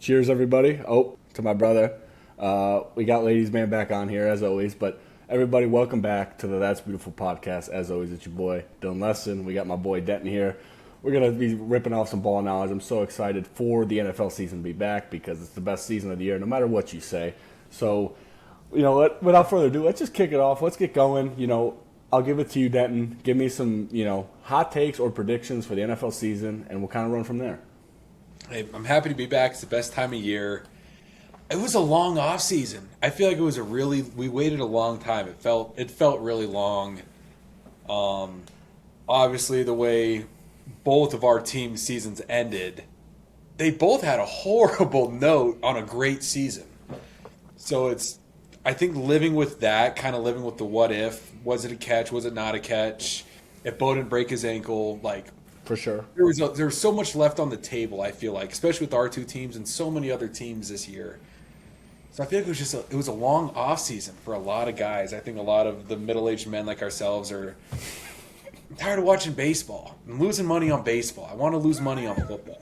Cheers, everybody. Oh, to my brother. We got Ladies Man back on here, as always. But everybody, welcome back to the That's Beautiful podcast. As always, it's your boy, Dylan Leston. We got my boy, Denton, here. We're going to be ripping off some ball knowledge. I'm so excited for the NFL season to be back because it's the best season of the year, no matter what you say. So, without further ado, let's just kick it off. Let's get going. I'll give it to you, Denton. Give me some, hot takes or predictions for the NFL season, and we'll kind of run from there. Hey, I'm happy to be back. It's the best time of year. It was a long off season. I feel like it was we waited a long time. It felt really long. Obviously the way both of our team seasons ended, they both had a horrible note on a great season. So I think living with that, kind of living with the what if, was it a catch, was it not a catch? If Bo didn't break his ankle, for sure. There was so much left on the table, I feel like, especially with our two teams and so many other teams this year. So I feel like it was a long off season for a lot of guys. I think a lot of the middle-aged men like ourselves are tired of watching baseball. I'm losing money on baseball. I want to lose money on football.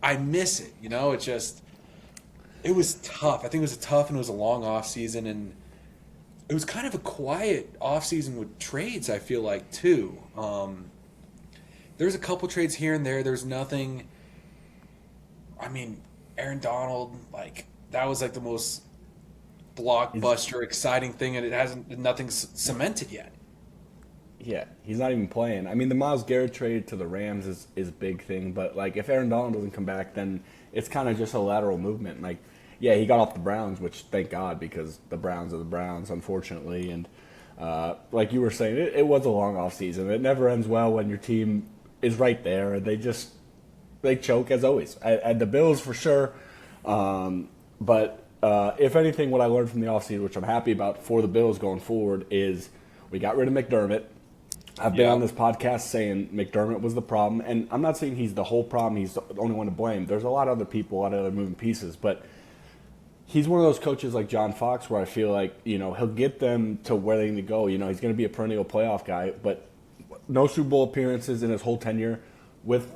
I miss it, it was tough. I think it was tough, and it was a long off season, and it was kind of a quiet off season with trades, I feel like, too. There's a couple trades here and there. There's nothing. Aaron Donald, that was the most blockbuster, exciting thing, and nothing's cemented yet. Yeah, he's not even playing. The Myles Garrett trade to the Rams is a big thing, but if Aaron Donald doesn't come back, then it's kind of just a lateral movement. Yeah, he got off the Browns, which thank God, because the Browns are the Browns, unfortunately. And like you were saying, it was a long off season. It never ends well when your team is right there. They choke as always. At the Bills for sure. But if anything, what I learned from the offseason, which I'm happy about for the Bills going forward, is we got rid of McDermott. I've been on this podcast saying McDermott was the problem. And I'm not saying he's the whole problem. He's the only one to blame. There's a lot of other people, a lot of other moving pieces. But he's one of those coaches like John Fox where I feel like, he'll get them to where they need to go. He's going to be a perennial playoff guy. But no Super Bowl appearances in his whole tenure. With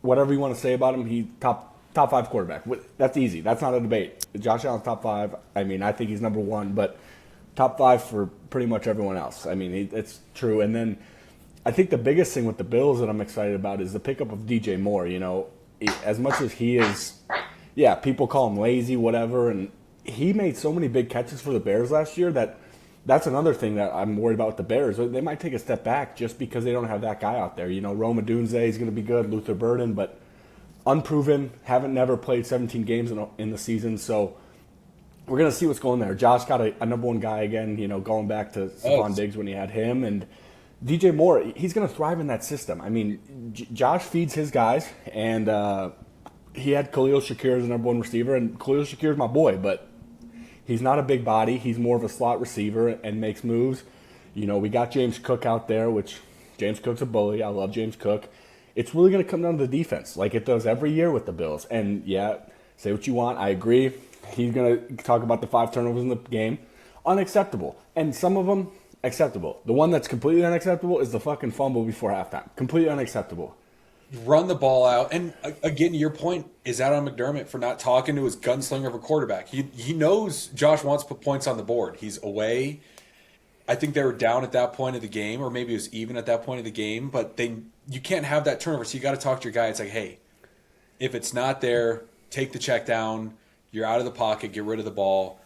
whatever you want to say about him, he top five quarterback. That's easy. That's not a debate. Josh Allen's top five. I think he's number one, but top five for pretty much everyone else. It's true. And then I think the biggest thing with the Bills that I'm excited about is the pickup of DJ Moore. As much as he is, people call him lazy, whatever, and he made so many big catches for the Bears last year that's another thing that I'm worried about with the Bears. They might take a step back just because they don't have that guy out there. Rome Odunze is going to be good, Luther Burden, but unproven, never played 17 games in the season. So we're going to see what's going there. Josh got a number one guy again, going back to Stephon Diggs when he had him. And DJ Moore, he's going to thrive in that system. Josh feeds his guys, and he had Khalil Shakir as the number one receiver, and Khalil Shakir is my boy, but he's not a big body. He's more of a slot receiver and makes moves. We got James Cook out there, which James Cook's a bully. I love James Cook. It's really going to come down to the defense, like it does every year with the Bills. And, say what you want. I agree. He's going to talk about the 5 turnovers in the game. Unacceptable. And some of them, acceptable. The one that's completely unacceptable is the fucking fumble before halftime. Completely unacceptable. Run the ball out. And again, your point is that on McDermott for not talking to his gunslinger of a quarterback. He knows Josh wants to put points on the board. He's away. I think they were down at that point of the game, or maybe it was even at that point of the game, but you can't have that turnover. So you got to talk to your guy. It's like, hey, if it's not there, take the check down. You're out of the pocket. Get rid of the ball.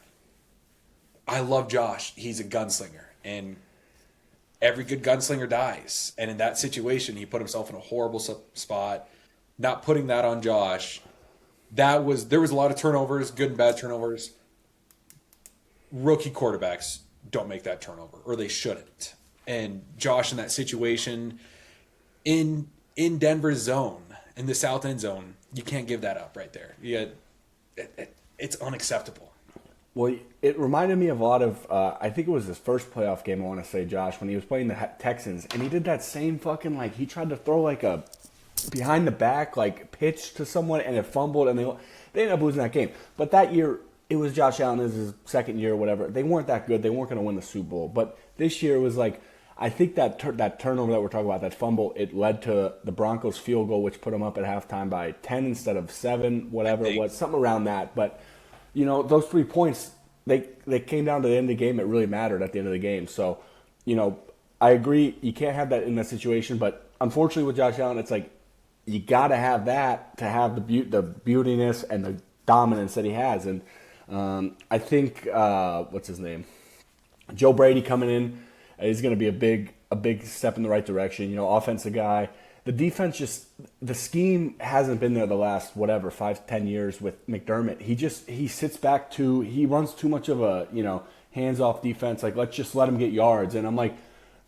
I love Josh. He's a gunslinger, and every good gunslinger dies. And in that situation, he put himself in a horrible spot. Not putting that on Josh. There was a lot of turnovers, good and bad turnovers. Rookie quarterbacks don't make that turnover, or they shouldn't. And Josh in that situation, in Denver's zone, in the south end zone, you can't give that up right there. It's unacceptable. Well, it reminded me of a lot of, I think it was his first playoff game, I want to say, Josh, when he was playing the Texans, and he did that same fucking, he tried to throw a behind the back, pitch to someone, and it fumbled, and they ended up losing that game. But that year, it was Josh Allen, this is his second year or whatever. They weren't that good. They weren't going to win the Super Bowl. But this year was I think that that turnover that we're talking about, that fumble, it led to the Broncos field goal, which put them up at halftime by 10 instead of 7, whatever it was, something around that. But those 3 points, they came down to the end of the game. It really mattered at the end of the game. So, I agree. You can't have that in that situation. But unfortunately, with Josh Allen, it's like you got to have that to have the beautiness and the dominance that he has. And I think what's his name, Joe Brady coming in is going to be a big step in the right direction. Offensive guy. The defense the scheme hasn't been there the last 5-10 years with McDermott. He sits back he runs too much of a hands off defense. Like, let's just let him get yards. And I'm like,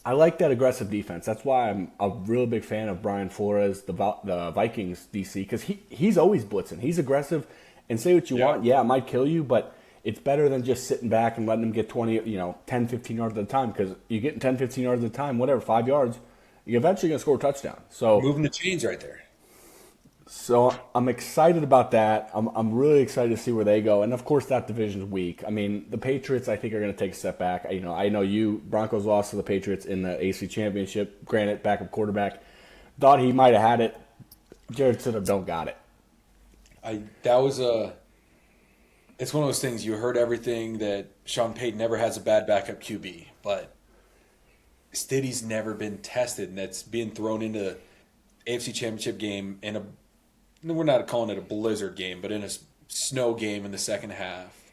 I like that aggressive defense. That's why I'm a real big fan of Brian Flores, the Vikings DC, because he's always blitzing. He's aggressive, and say what you want. Yeah, it might kill you, but it's better than just sitting back and letting them get 10, 15 yards at a time, because you're getting 10, 15 yards at a time, 5 yards, you're eventually going to score a touchdown. So moving the chains right there. So I'm excited about that. I'm really excited to see where they go. And, of course, that division's weak. I mean, the Patriots, I think, are going to take a step back. I know Broncos lost to the Patriots in the AC Championship. Granted, backup quarterback. Thought he might have had it. Jared Stidham don't got it. It's one of those things. You heard everything that Sean Payton never has a bad backup QB. But Stiddy's never been tested, and that's being thrown into the AFC Championship game we're not calling it a blizzard game, but in a snow game in the second half.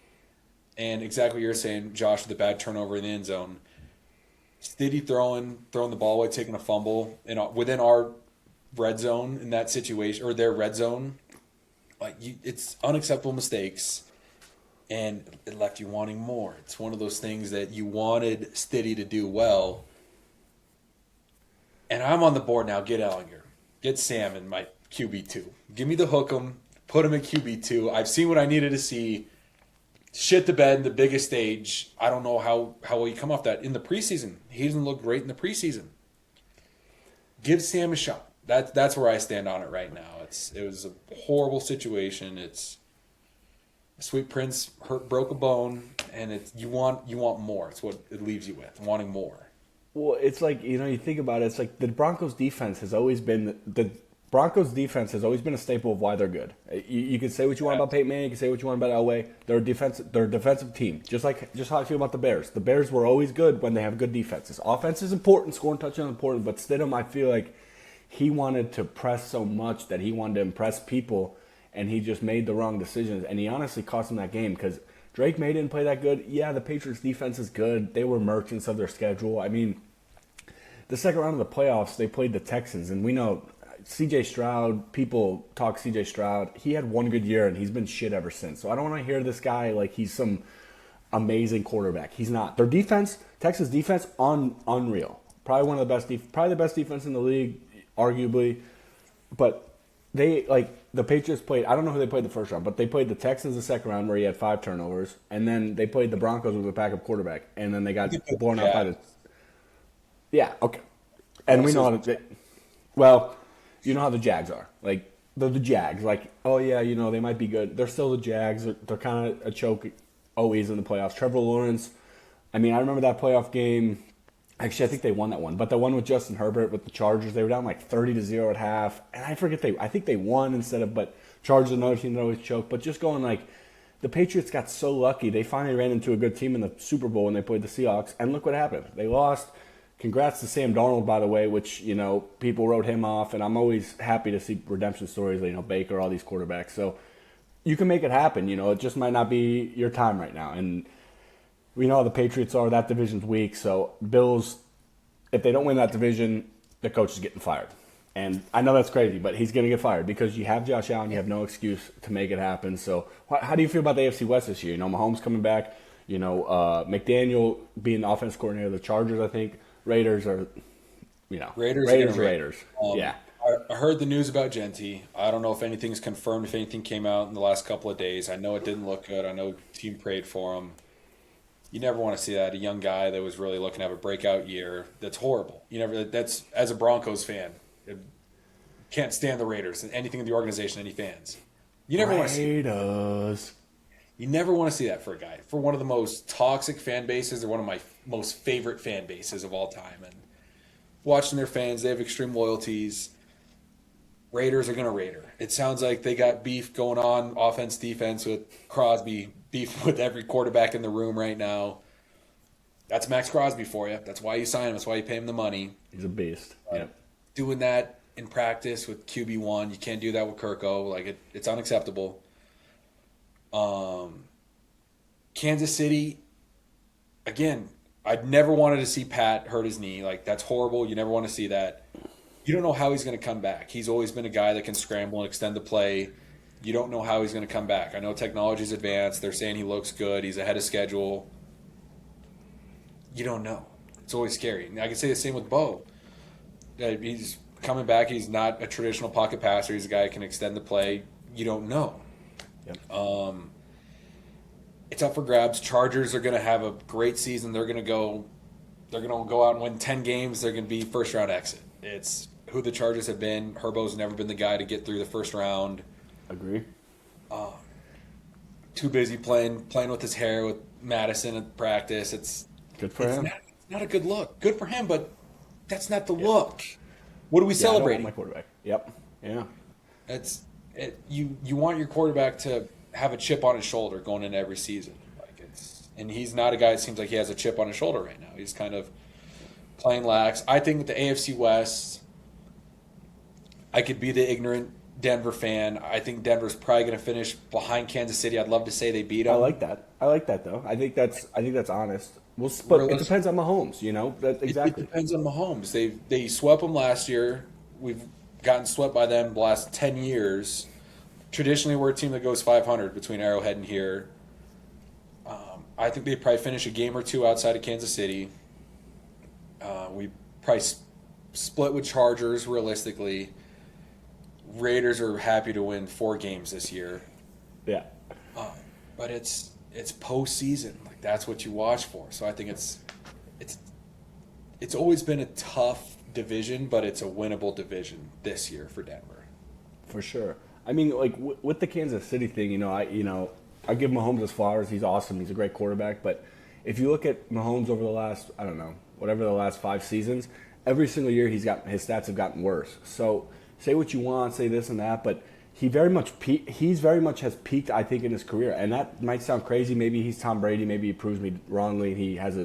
And exactly what you're saying, Josh, with the bad turnover in the end zone. Stiddy throwing the ball away, taking a fumble within our red zone in that situation, or their red zone. It's unacceptable mistakes, and it left you wanting more. It's one of those things that you wanted Stiddy to do well. And I'm on the board now. Get Ellinger. Get Sam in my QB2. Give me the hook'em. Put him in QB2. I've seen what I needed to see. Shit the bed in the biggest stage. I don't know how will you come off that in the preseason. He doesn't look great in the preseason. Give Sam a shot. That's where I stand on it right now. It was a horrible situation. It's Sweet Prince broke a bone, and you want more. It's what it leaves you with, wanting more. Well, it's like, you think about it, it's like the Broncos defense has always been a staple of why they're good. You can say what you want about Peyton Manning, you can say what you want about Elway. They're a defensive team. Just how I feel about the Bears. The Bears were always good when they have good defenses. Offense is important, scoring touchdowns is important, but Stidham, I feel like he wanted to press so much that he wanted to impress people, and he just made the wrong decisions. And he honestly cost him that game because Drake May didn't play that good. Yeah, the Patriots defense is good. They were merchants of their schedule. I mean, the second round of the playoffs, they played the Texans, and we know C.J. Stroud, people talk C.J. Stroud. He had one good year, and he's been shit ever since. So I don't want to hear this guy like he's some amazing quarterback. He's not. Their defense, Texas defense, unreal. Probably the best defense in the league, arguably. But the Patriots played, I don't know who they played the first round, but they played the Texans the second round where he had 5 turnovers, and then they played the Broncos with a backup quarterback, and then they got blown out by the... Yeah, okay. And we know how to... Well, you know how the Jags are. Like, they're the Jags. Like, oh, yeah, they might be good. They're still the Jags. They're kind of a choke always in the playoffs. Trevor Lawrence, I mean, I remember that playoff game. Actually, I think they won that one. But the one with Justin Herbert with the Chargers, they were down like 30-0 at half. And I think they won but Chargers another team that always choke. But just going like, the Patriots got so lucky. They finally ran into a good team in the Super Bowl when they played the Seahawks. And look what happened. They lost. Congrats to Sam Darnold, by the way, which, people wrote him off. And I'm always happy to see redemption stories, Baker, all these quarterbacks. So you can make it happen. It just might not be your time right now. And we know how the Patriots are. That division's weak. So Bills, if they don't win that division, the coach is getting fired. And I know that's crazy, but he's going to get fired because you have Josh Allen. You have no excuse to make it happen. So how do you feel about the AFC West this year? Mahomes coming back. McDaniel being the offense coordinator of the Chargers, I think. Raiders are, Raiders. Yeah. I heard the news about Genty. I don't know if anything's confirmed, if anything came out in the last couple of days. I know it didn't look good. I know the team prayed for him. You never want to see that. A young guy that was really looking to have a breakout year. That's horrible. That's, as a Broncos fan, can't stand the Raiders and anything in the organization, any fans. You never want to see Raiders. You never want to see that for a guy. For one of the most toxic fan bases, or one of my most favorite fan bases of all time. And watching their fans. They have extreme loyalties. Raiders are going to Raider. It sounds like they got beef going on, offense, defense, with Crosby, beef with every quarterback in the room right now. That's Max Crosby for you. That's why you sign him. That's why you pay him the money. He's a beast. Yep. Doing that in practice with QB1, you can't do that with Kirko. Like it's unacceptable. Kansas City, again, I'd never wanted to see Pat hurt his knee. Like that's horrible. You never want to see that. You don't know how he's going to come back. He's always been a guy that can scramble and extend the play. You don't know how he's going to come back. I know technology's advanced. They're saying he looks good. He's ahead of schedule. You don't know. It's always scary. And I can say the same with Bo. He's coming back. He's not a traditional pocket passer. He's a guy who can extend the play. You don't know. Yep. It's up for grabs. Chargers are going to have a great season. They're going to go out and win 10 games. They're going to be first round exit. It's who the Chargers have been. Herbo's never been the guy to get through the first round. Agree. Too busy playing with his hair with Madison at practice. It's good for him. It's not a good look. Good for him, but that's not the look. What are we celebrating? I don't want my quarterback. Yep. Yeah. You want your quarterback to have a chip on his shoulder going into every season. And he's not a guy that seems like he has a chip on his shoulder right now. He's kind of playing lax. I think with the AFC West, I could be the ignorant Denver fan. I think Denver's probably going to finish behind Kansas City. I'd love to say they beat them. I like that though. I think that's honest. But it depends on Mahomes, you know. Exactly. It depends on Mahomes. They swept them last year. We've gotten swept by them the last 10 years. Traditionally, we're a team that goes 500 between Arrowhead and here. I think they probably finish a game or two outside of Kansas City. We probably split with Chargers realistically. Raiders are happy to win 4 games this year. Yeah. But it's postseason. Like that's what you watch for. So I think it's always been a tough division, but it's a winnable division this year for Denver. For sure. I mean, like with the Kansas City thing, I give Mahomes his flowers. He's awesome. He's a great quarterback. But if you look at Mahomes over the last, the last 5 seasons, every single year his stats have gotten worse. So say what you want, say this and that, but he's very much has peaked, I think, in his career. And that might sound crazy. Maybe he's Tom Brady. Maybe he proves me wrongly and he has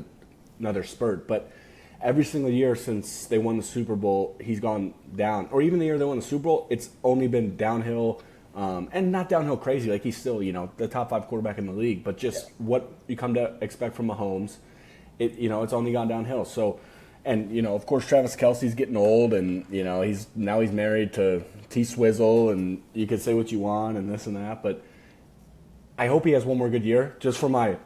another spurt. But every single year since they won the Super Bowl, he's gone down. Or even the year they won the Super Bowl, it's only been downhill. And not downhill crazy. Like he's still, the top 5 quarterback in the league. But just what you come to expect from Mahomes, it's only gone downhill. So, and, of course, Travis Kelce's getting old. And, he's married to T Swizzle. And you can say what you want and this and that. But I hope he has one more good year just for my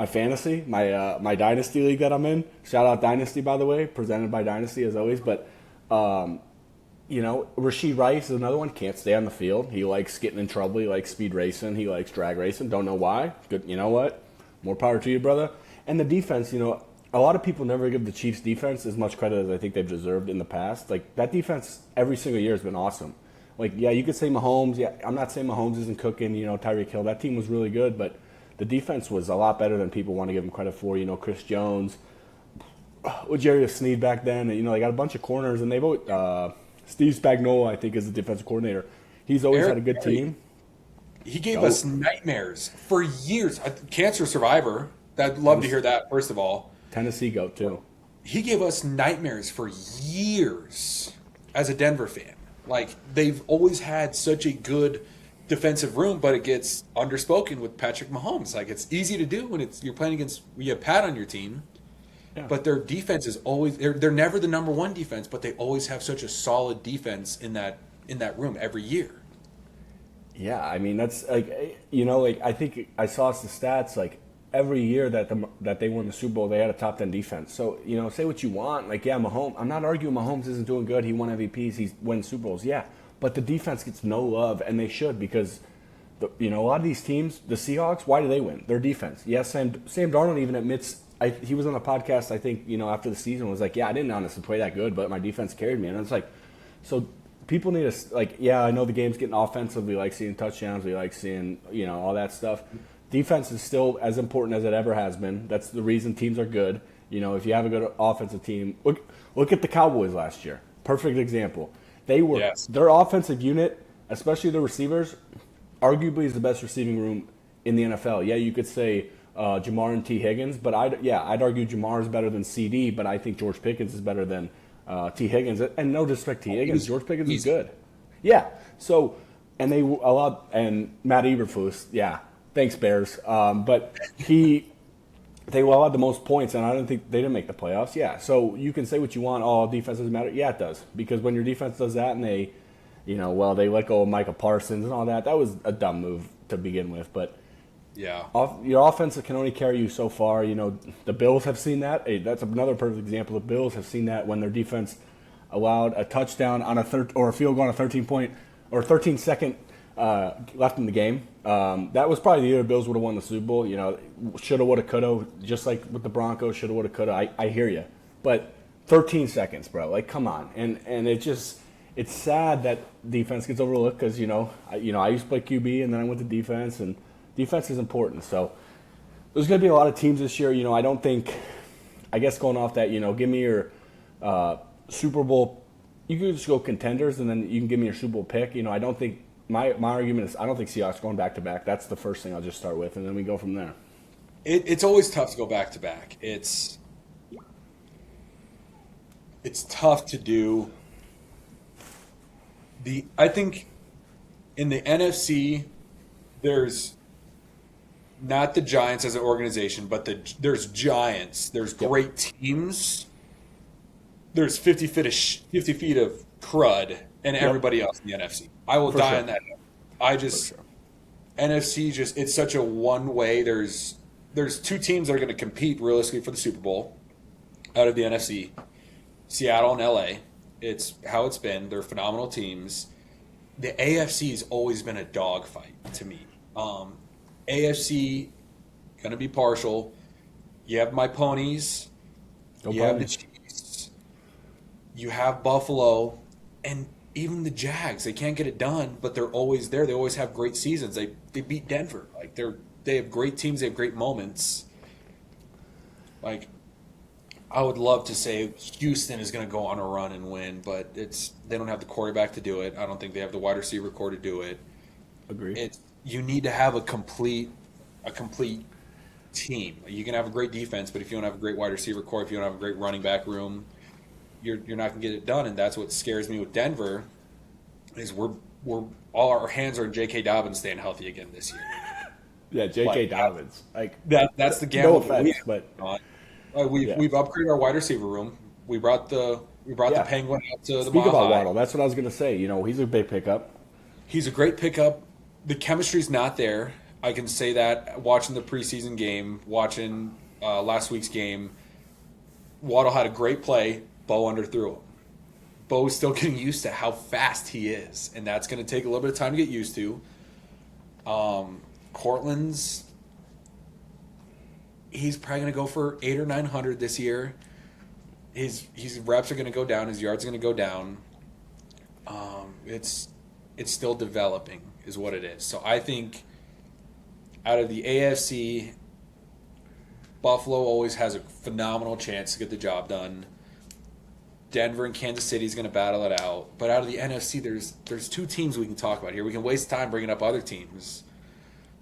fantasy, my Dynasty league that I'm in. Shout out Dynasty, by the way. Presented by Dynasty, as always. But, Rashee Rice is another one. Can't stay on the field. He likes getting in trouble. He likes speed racing. He likes drag racing. Don't know why. Good. You know what? More power to you, brother. And the defense, a lot of people never give the Chiefs defense as much credit as I think they've deserved in the past. Like, that defense every single year has been awesome. Like, yeah, you could say Mahomes. Yeah, I'm not saying Mahomes isn't cooking, Tyreek Hill. That team was really good, but the defense was a lot better than people want to give him credit for. Chris Jones, with Jerry Sneed back then. They got a bunch of corners, and they've always, Steve Spagnuolo, I think, is the defensive coordinator. He's always had a good team. He gave us nightmares for years. Cancer survivor. I'd love to hear that, first of all. Tennessee goat, too. He gave us nightmares for years as a Denver fan. Like, they've always had such a good defensive room, but it gets underspoken with Patrick Mahomes. Like, it's easy to do when you're playing against – you have Pat on your team. Yeah. But their defense is always they're never the number one defense, but they always have such a solid defense in that room every year. Yeah, I mean that's like I think I saw the stats like every year that they won the Super Bowl they had a top 10 defense. So say what you want, like Mahomes. I'm not arguing Mahomes isn't doing good. He won MVPs. He's won Super Bowls. Yeah, but the defense gets no love, and they should because a lot of these teams, the Seahawks, why do they win? Their defense. Yes, Sam Darnold even admits. He was on a podcast, I think, after the season, was like, yeah, I didn't honestly play that good, but my defense carried me. And it's like, so people need to, I know the game's getting offensive. We like seeing touchdowns. We like seeing, all that stuff. Defense is still as important as it ever has been. That's the reason teams are good. If you have a good offensive team, look at the Cowboys last year. Perfect example. Their offensive unit, especially the receivers, arguably is the best receiving room in the NFL. Yeah, you could say Jamar and T. Higgins, but I'd argue Jamar is better than CD, but I think George Pickens is better than T. Higgins. And no disrespect to T. Higgins, George Pickens is good. Yeah. So, and they allowed, and Matt Eberflus, yeah, thanks Bears. But they allowed the most points, and I don't think they didn't make the playoffs. Yeah. So you can say what you want. Oh, defense doesn't matter. Yeah, it does, because when your defense does that, and they let go of Micah Parsons and all that. That was a dumb move to begin with, but. Yeah, your offense can only carry you so far. The Bills have seen that. That's another perfect example. The Bills have seen that when their defense allowed a touchdown on or a field goal on a 13-point or 13-second left in the game. That was probably the year the Bills would have won the Super Bowl. Shoulda, woulda, coulda. Just like with the Broncos, shoulda, woulda, coulda. I hear you, but 13 seconds, bro. Like, come on. And it's sad that defense gets overlooked because I used to play QB and then I went to defense, and defense is important. So there's going to be a lot of teams this year. I don't think, I guess going off that, give me your Super Bowl. You can just go contenders, and then you can give me your Super Bowl pick. I don't think my argument is I don't think Seahawks going back to back. That's the first thing I'll just start with, and then we go from there. It's always tough to go back to back. It's tough to do. I think in the NFC, there's not the Giants as an organization, but there's giants. There's great teams. There's 50 feet of crud, and everybody else in the NFC. I will die on that. NFC it's such a one way. There's two teams that are going to compete realistically for the Super Bowl out of the NFC, Seattle and LA. It's how it's been. They're phenomenal teams. The AFC has always been a dogfight to me. AFC, going to be partial. You have my ponies. You have the Chiefs. You have Buffalo. And even the Jags. They can't get it done, but they're always there. They always have great seasons. They beat Denver. Like they have great teams. They have great moments. Like, I would love to say Houston is going to go on a run and win, but they don't have the quarterback to do it. I don't think they have the wide receiver core to do it. Agree. You need to have a complete team. You can have a great defense, but if you don't have a great wide receiver core, if you don't have a great running back room, you're not going to get it done. And that's what scares me with Denver is we're all our hands are in J.K. Dobbins staying healthy again this year. Yeah, J.K. Dobbins. That's the gamble. No offense, but we've upgraded our wide receiver room. We brought the Penguin out to the Speak about Waddle. That's what I was going to say. He's a big pickup. He's a great pickup. The chemistry's not there. I can say that watching the preseason game, watching last week's game. Waddle had a great play. Bo underthrew him. Bo's still getting used to how fast he is, and that's going to take a little bit of time to get used to. Cortland's, he's probably going to go for 800 or 900 this year. His reps are going to go down. His yards are going to go down. It's still developing is what it is. So I think out of the AFC, Buffalo always has a phenomenal chance to get the job done. Denver and Kansas City is going to battle it out. But out of the NFC, there's two teams we can talk about here. We can waste time bringing up other teams.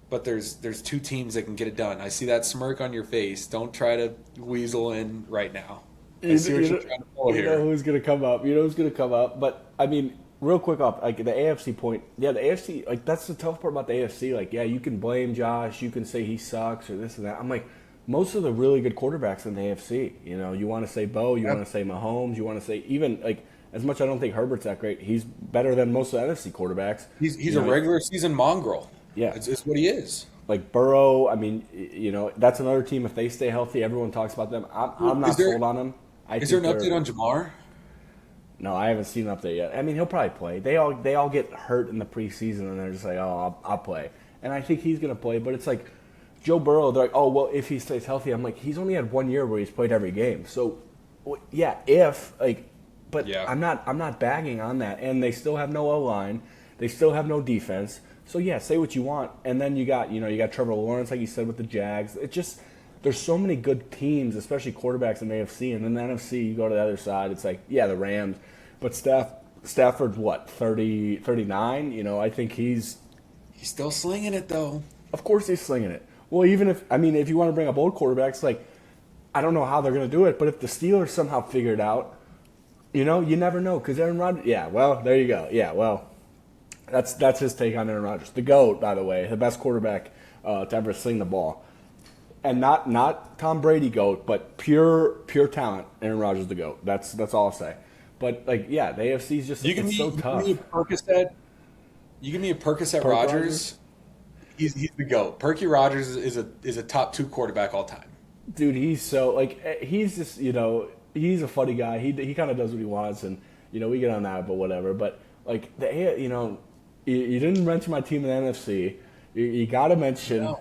But there's two teams that can get it done. I see that smirk on your face. Don't try to weasel in right now. I see what you're trying to pull here. You know who's going to come up. But, I mean, real quick off, the AFC point. Yeah, the AFC, that's the tough part about the AFC. You can blame Josh. You can say he sucks or this and that. I'm like, most of the really good quarterbacks in the AFC, you want to say Bo, you want to say Mahomes, you want to say even, as much I don't think Herbert's that great, he's better than most of the NFC quarterbacks. He's a regular season mongrel. Yeah. It's what he is. Burrow, I mean, that's another team. If they stay healthy, everyone talks about them. I'm not sold on them. Is there an update on Jamar? No, I haven't seen an update yet. I mean, he'll probably play. They all get hurt in the preseason, and they're just like, oh, I'll play. And I think he's going to play, but it's like Joe Burrow, they're like, oh, well, if he stays healthy. I'm like, he's only had 1 year where he's played every game. So, yeah, I'm not bagging on that. And they still have no O-line. They still have no defense. So, yeah, say what you want. And then you got Trevor Lawrence, like you said, with the Jags. It just there's so many good teams, especially quarterbacks in the AFC, and then the NFC, you go to the other side, it's like, yeah, the Rams, but Stafford's what, 30, 39? You know, I think He's still slinging it though. of course he's slinging it. Well, even if you want to bring up old quarterbacks, like, I don't know how they're going to do it, but if the Steelers somehow figure it out, you know, you never know, because Aaron Rodgers, yeah, well, there you go. Yeah, well, that's his take on Aaron Rodgers. The GOAT, by the way, the best quarterback to ever sling the ball. And not Tom Brady GOAT, but pure talent. Aaron Rodgers the GOAT. That's all I'll say. But like, yeah, the AFC is just so tough. You give me a Percocet Rodgers. He's the GOAT. Perky Rodgers is a top 2 quarterback all time. Dude, he's so like he's just, you know, he's a funny guy. He kind of does what he wants, and you know, we get on that, but whatever. But like you know, you didn't mention my team in the NFC. You got to mention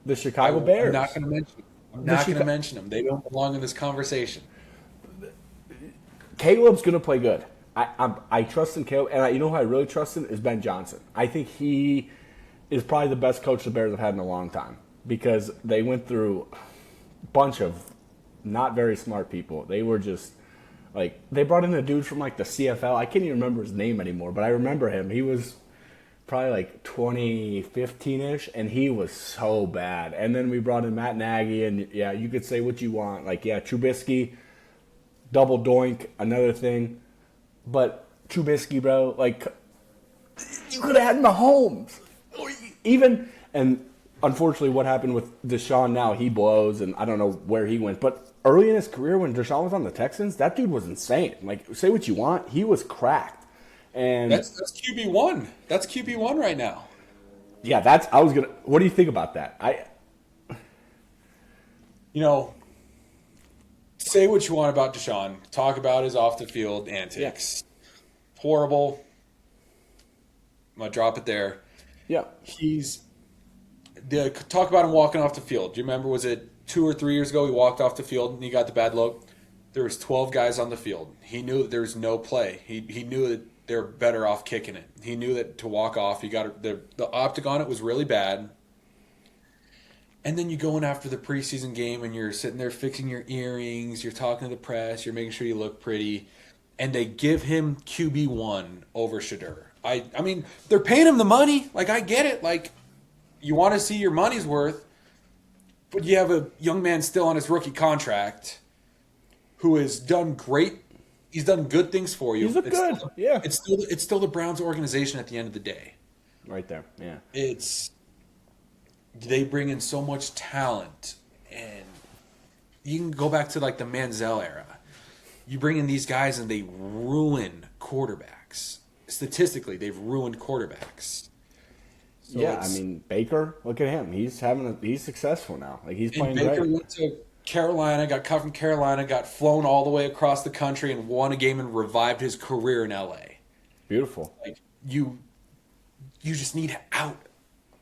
the Chicago Bears. I'm not going to mention them. I'm not going to mention them. They don't belong in this conversation. Caleb's going to play good. I trust in Caleb, and you know who I really trust in is Ben Johnson. I think he is probably the best coach the Bears have had in a long time, because they went through a bunch of not very smart people. They were just like, they brought in a dude from like the CFL. I can't even remember his name anymore, but I remember him. He was probably like 2015-ish, and he was so bad. And then we brought in Matt Nagy, and yeah, you could say what you want. Like, yeah, Trubisky, double doink, another thing. But Trubisky, bro, like, you could have had Mahomes. And unfortunately, what happened with Deshaun now, he blows, and I don't know where he went. But early in his career, when Deshaun was on the Texans, that dude was insane. Like, say what you want, he was cracked. And that's QB1. That's QB1 right now. Yeah, what do you think about that? You know, say what you want about Deshaun. Talk about his off the field antics. Yeah. Horrible. I'm gonna drop it there. Yeah. Talk about him walking off the field. Do you remember, was it 2 or 3 years ago he walked off the field and he got the bad look? There was 12 guys on the field. He knew that there was no play. He knew that they're better off kicking it. He knew that to walk off, the optic on it was really bad. And then you go in after the preseason game and you're sitting there fixing your earrings, you're talking to the press, you're making sure you look pretty, and they give him QB1 over Shadur. I mean, they're paying him the money. Like, I get it. Like, you want to see your money's worth, but you have a young man still on his rookie contract who has done great. He's done good things for you. He's looked good. Yeah. It's still the Browns organization at the end of the day. Right there. Yeah. They bring in so much talent, and you can go back to like the Manziel era. You bring in these guys and they ruin quarterbacks. Statistically, they've ruined quarterbacks. So yeah, I mean, Baker, look at him. He's successful now. Like, he's playing Baker great. went to Carolina, got cut from Carolina, got flown all the way across the country and won a game and revived his career in LA. Beautiful. Like, you just need out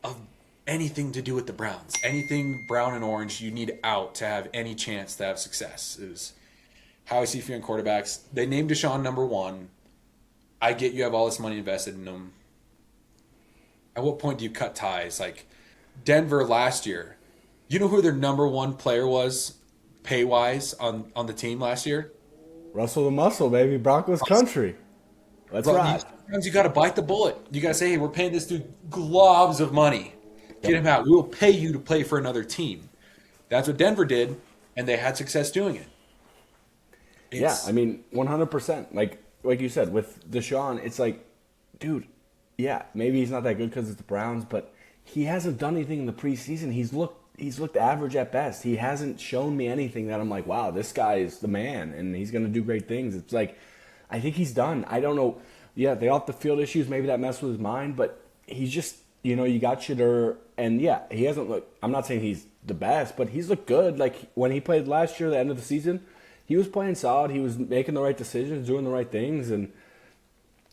of anything to do with the Browns. Anything brown and orange, you need out to have any chance to have success, is how I see few quarterbacks. They named Deshaun number 1. I get you have all this money invested in them. At what point do you cut ties? Like, Denver last year, you know who their number 1 player was, pay-wise, on the team last year? Russell the Muscle, baby. Broncos country. Let's ride. Sometimes you got to bite the bullet. You got to say, hey, we're paying this dude globs of money. Get him out. We'll pay you to play for another team. That's what Denver did, and they had success doing it. Yeah, I mean, 100%. Like you said, with Deshaun, it's like, dude, yeah, maybe he's not that good because it's the Browns, but he hasn't done anything in the preseason. He's looked average at best. He hasn't shown me anything that I'm like, wow, this guy is the man, and he's going to do great things. It's like, I think he's done. I don't know. Yeah, the off-the-field issues, maybe that messed with his mind, but he's just, you know, you got Shadur, and yeah, he hasn't looked, I'm not saying he's the best, but he's looked good. Like, when he played last year, the end of the season, he was playing solid. He was making the right decisions, doing the right things, and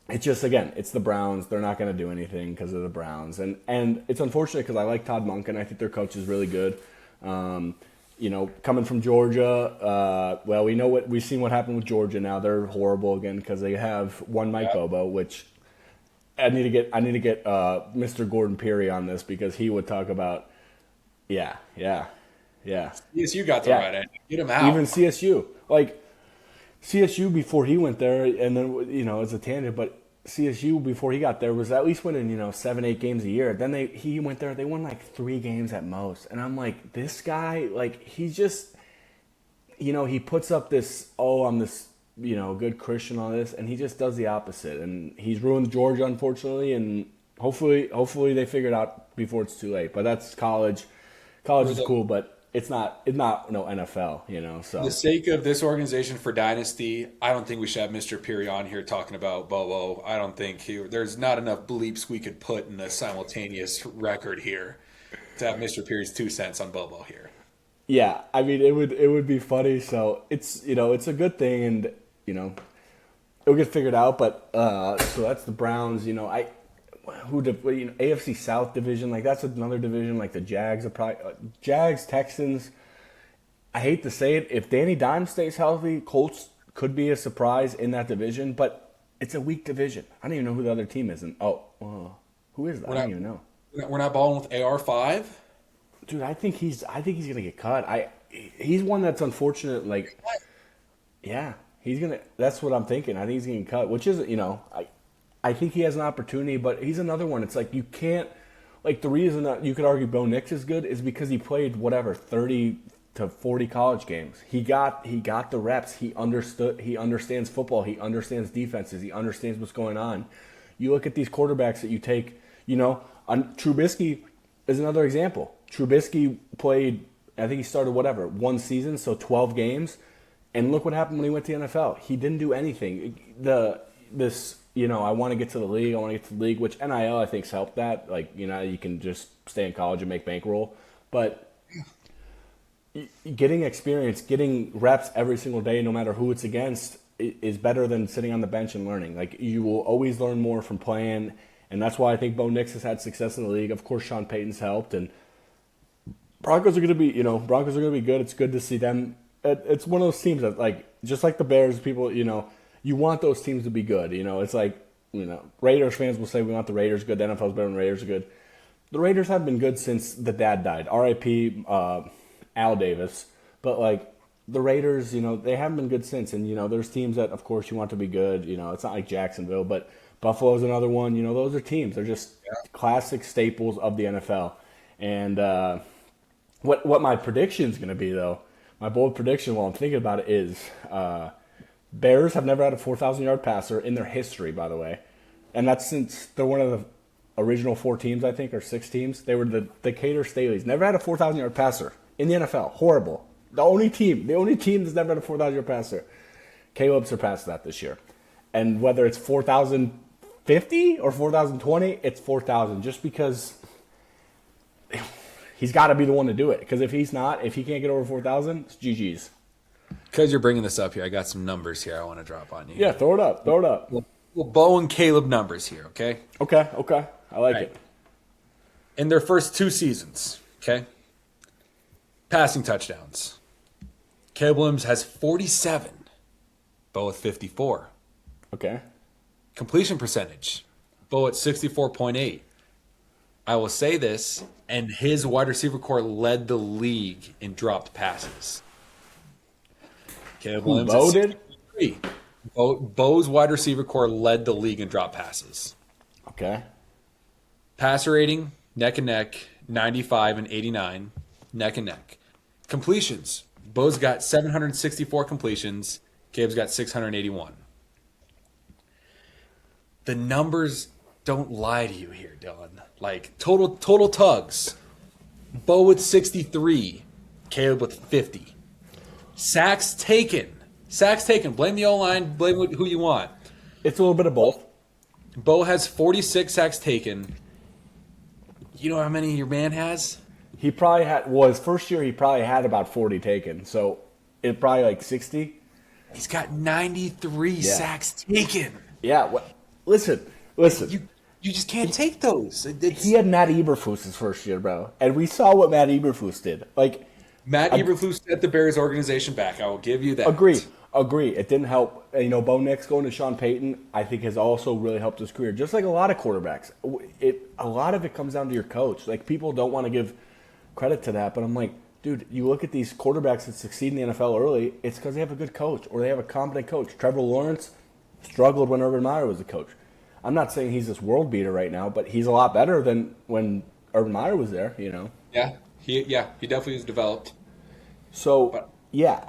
it's just, again, it's the Browns. They're not going to do anything because of the Browns. And it's unfortunate because I like Todd Monken. I think their coach is really good. You know, coming from Georgia, well, we've seen what happened with Georgia now. They're horrible again because they have one Mike Bobo, which I need to get Mr. Gordon Peary on this because he would talk about, yeah. Yeah. CSU got the Yeah. right end. Get him out. Even CSU. Like, CSU before he went there, and then, it's a tangent, but CSU before he got there was at least winning, 7, 8 games a year. Then he went there, they won like 3 games at most. And I'm like, this guy, like, he's just, he puts up this, I'm this, good Christian on this, and he just does the opposite. And he's ruined Georgia, unfortunately, and hopefully they figure it out before it's too late. But that's college. College is cool, but it's not no NFL, so. For the sake of this organization for Dynasty, I don't think we should have Mr. Peary on here talking about Bobo. I don't think there's not enough bleeps we could put in a simultaneous record here to have Mr. Peary's 2 cents on Bobo here. Yeah, I mean it would be funny. So it's it's a good thing, and it'll get figured out. But so that's the Browns. AFC South division, like that's another division. Like the Jags are probably Jags, Texans. I hate to say it, if Danny Dimes stays healthy, Colts could be a surprise in that division. But it's a weak division. I don't even know who the other team is. And who is that? I don't even know. We're not balling with AR5. Dude, I think he's gonna get cut. He's one that's unfortunate. Like, yeah, he's gonna. That's what I'm thinking. I think he's gonna get cut, which is I think he has an opportunity, but he's another one. It's like you can't. Like the reason that you could argue Bo Nix is good is because he played 30 to 40 college games. He got the reps. He understood. He understands football. He understands defenses. He understands what's going on. You look at these quarterbacks that you take. Trubisky is another example. Trubisky played, I think he started 1 season, so 12 games. And look what happened when he went to the NFL. He didn't do anything. I want to get to the league, which NIL I think's helped that. Like, you can just stay in college and make bankroll. But getting experience, getting reps every single day, no matter who it's against, is better than sitting on the bench and learning. Like, you will always learn more from playing, and that's why I think Bo Nix has had success in the league. Of course, Sean Payton's helped, and Broncos are going to be, good. It's good to see them. It's one of those teams that, like, just like the Bears, people, you want those teams to be good. It's like, Raiders fans will say we want the Raiders good. The NFL's better when the Raiders are good. The Raiders have been good since the dad died. R.I.P. Al Davis. But, like, the Raiders, they haven't been good since. And, there's teams that, of course, you want to be good. It's not like Jacksonville, but Buffalo's another one. Those are teams. They're just classic staples of the NFL. And what my prediction is going to be, though, my bold prediction while I'm thinking about it is Bears have never had a 4,000-yard passer in their history, by the way. And that's since they're one of the original 4 teams, I think, or 6 teams. They were the Decatur Staleys. Never had a 4,000-yard passer in the NFL. Horrible. The only team that's never had a 4,000-yard passer. Caleb surpassed that this year. And whether it's 4,050 or 4,020, it's 4,000. Just because he's got to be the one to do it. Because if he can't get over 4,000, it's GG's. Because you're bringing this up here, I got some numbers here I want to drop on you. Yeah, throw it up. Well, Bo and Caleb numbers here, okay? Okay. I like it. In their first 2 seasons, okay? Passing touchdowns. Caleb Williams has 47. Bo with 54. Okay. Completion percentage. Bo at 64.8. I will say this, and his wide receiver core led the league in dropped passes. Caleb Williams Bo did? Bo's wide receiver core led the league in drop passes. Okay. Passer rating, neck and neck, 95 and 89, neck and neck. Completions, Bo's got 764 completions, Caleb's got 681. The numbers don't lie to you here, Dylan. Like, total tugs. Bo with 63, Caleb with 50. Sacks taken. Blame the O-line. Blame who you want. It's a little bit of both. Bo has 46 sacks taken. You know how many your man has? He probably his first year he probably had about 40 taken. So it probably like 60. He's got 93 sacks taken. Yeah. Listen. You just can't take those. He had Matt Eberflus his first year, bro. And we saw what Matt Eberflus did. Like, Matt Eberflus set the Bears organization back. I will give you that. Agree. It didn't help. Bo Nix going to Sean Payton, I think, has also really helped his career. Just like a lot of quarterbacks. A lot of it comes down to your coach. Like, people don't want to give credit to that, but I'm like, Dude, you look at these quarterbacks that succeed in the NFL early, it's because they have a good coach or they have a competent coach. Trevor Lawrence struggled when Urban Meyer was the coach. I'm not saying he's this world beater right now, but he's a lot better than when Urban Meyer was there, you know. He definitely is developed. So But yeah,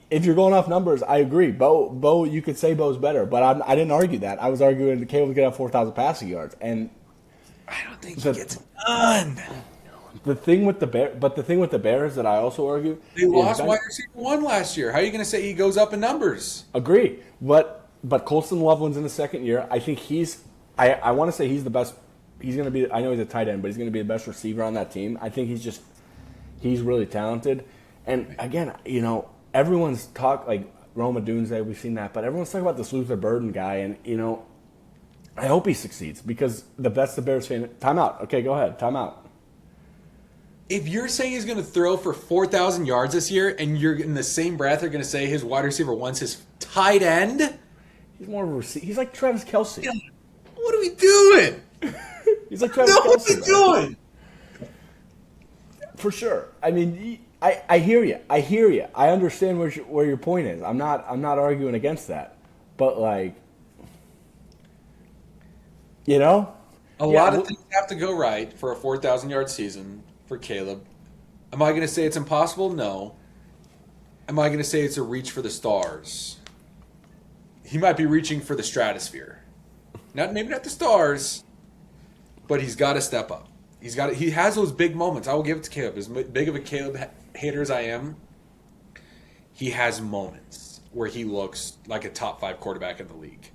if you're going off numbers, I agree. Bo, you could say Bo's better, but I didn't argue that. I was arguing that Caleb could have 4,000 passing yards, and I don't think he gets it done. the thing with the Bears that I also argue, They lost wide receiver 1 last year. How are you going to say he goes up in numbers? agree, but Colston Loveland's in the second year. I think I want to say he's the best. He's going to be. I know he's a tight end, but he's going to be the best receiver on that team. I think he's really talented. And again, you know, everyone's like Roma Dunze, we've seen that, but everyone's talking about this Luther Burden guy, and you know, I hope he succeeds because that's the Bears fan. Timeout. Okay, go ahead. Timeout. If you're saying he's going to throw for 4,000 yards this year, and you're in the same breath are going to say his wide receiver wants his tight end, He's more of a receiver. He's like Travis Kelce. what are we doing? He's like Travis No, Kelce. what are we doing? For sure. I mean, I hear you. I hear you. I understand where your point is. I'm not arguing against that. But like, you know, A lot of things have to go right for a 4,000-yard season for Caleb. Am I going to say it's impossible? No. Am I going to say it's a reach for the stars? He might be reaching for the stratosphere. Maybe not the stars, but he's got to step up. He has those big moments. I will give it to Caleb. As big of a Caleb hater as I am, he has moments where he looks like a top 5 quarterback in the league.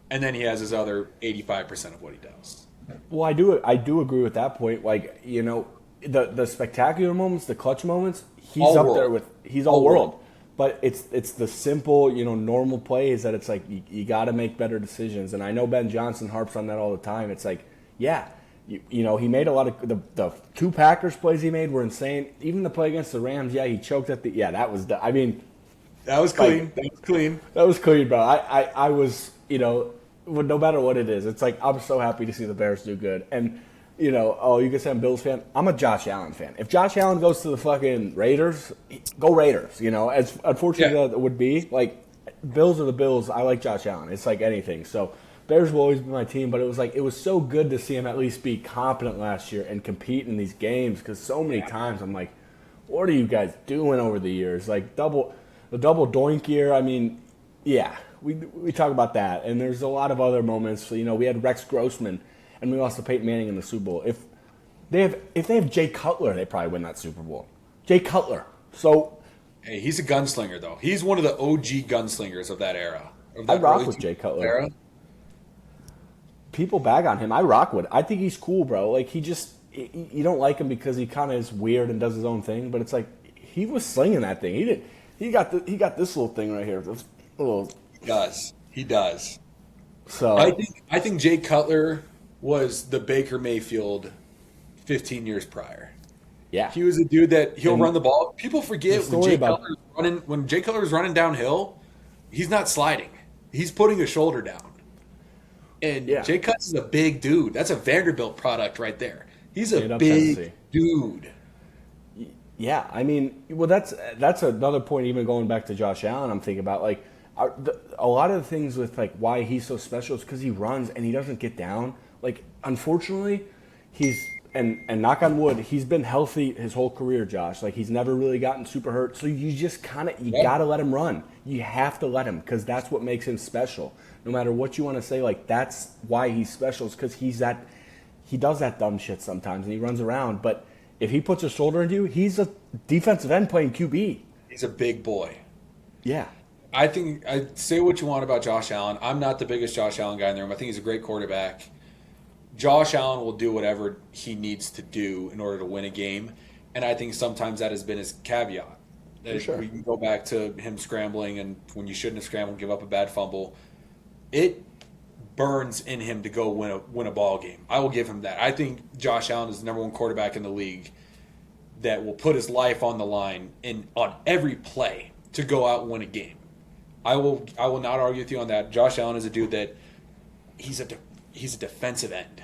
And then he has his other 85% of what he does. Well, I do agree with that point. Like, you know, the spectacular moments, the clutch moments, he's All up world. there with all world. But it's the simple, you know, normal plays that it's like you got to make better decisions. And I know Ben Johnson harps on that all the time. It's like, yeah, you know, he made a lot of the 2 Packers plays he made were insane. Even the play against the Rams, yeah, he choked at that was I mean, That was clean. That was clean. that was clean, bro. I was, you know, no matter what it is, it's like I'm so happy to see the Bears do good. And, you know, oh, you can say I'm a Bills fan. I'm a Josh Allen fan. If Josh Allen goes to the fucking Raiders, go Raiders. You know, as unfortunate as it would be, like, Bills are the Bills. I like Josh Allen. It's like anything. So Bears will always be my team, but it was so good to see him at least be competent last year and compete in these games because so many times I'm like, what are you guys doing over the years? Like the double doink year. I mean, yeah, we talk about that, and there's a lot of other moments. You know, we had Rex Grossman, and we lost to Peyton Manning in the Super Bowl. If they have Jay Cutler, they probably win that Super Bowl. Jay Cutler. So Hey, he's a gunslinger, though. He's one of the OG gunslingers of that era. I rock with Jay Cutler. Era. People bag on him. I rock with. I think he's cool, bro. Like you don't like him because he kind of is weird and does his own thing. But it's like he was slinging that thing. He got this little thing right here. This little. He does. So I think Jay Cutler was the Baker Mayfield 15 years prior. yeah, He was a dude that he'll run the ball. People forget The story about- when Jay Cutler was running downhill, he's not sliding. He's putting a shoulder down. And Yeah. Jay Cutler is a big dude. That's a Vanderbilt product right there. He's a Straight up big Tennessee. dude. Yeah, I mean, well, that's another point. Even going back to Josh Allen, I'm thinking about like a lot of the things with like why he's so special is because he runs and he doesn't get down. Like, unfortunately, he's and knock on wood, he's been healthy his whole career, Josh. Like, he's never really gotten super hurt. So you just gotta let him run. You have to let him because that's what makes him special. No matter what you want to say, like that's why he's special. Is because he does that dumb shit sometimes and he runs around, but. If he puts a shoulder into you, he's a defensive end playing QB. He's a big boy. Yeah. I think I say what you want about Josh Allen. I'm not the biggest Josh Allen guy in the room. I think he's a great quarterback. Josh Allen will do whatever he needs to do in order to win a game, and I think sometimes that has been his caveat. For sure. We can go back to him scrambling, and when you shouldn't have scrambled, give up a bad fumble. It burns in him to go win a ball game. I will give him that. I think Josh Allen is the number 1 quarterback in the league that will put his life on the line on every play to go out and win a game. I will not argue with you on that. Josh Allen is a dude that he's a defensive end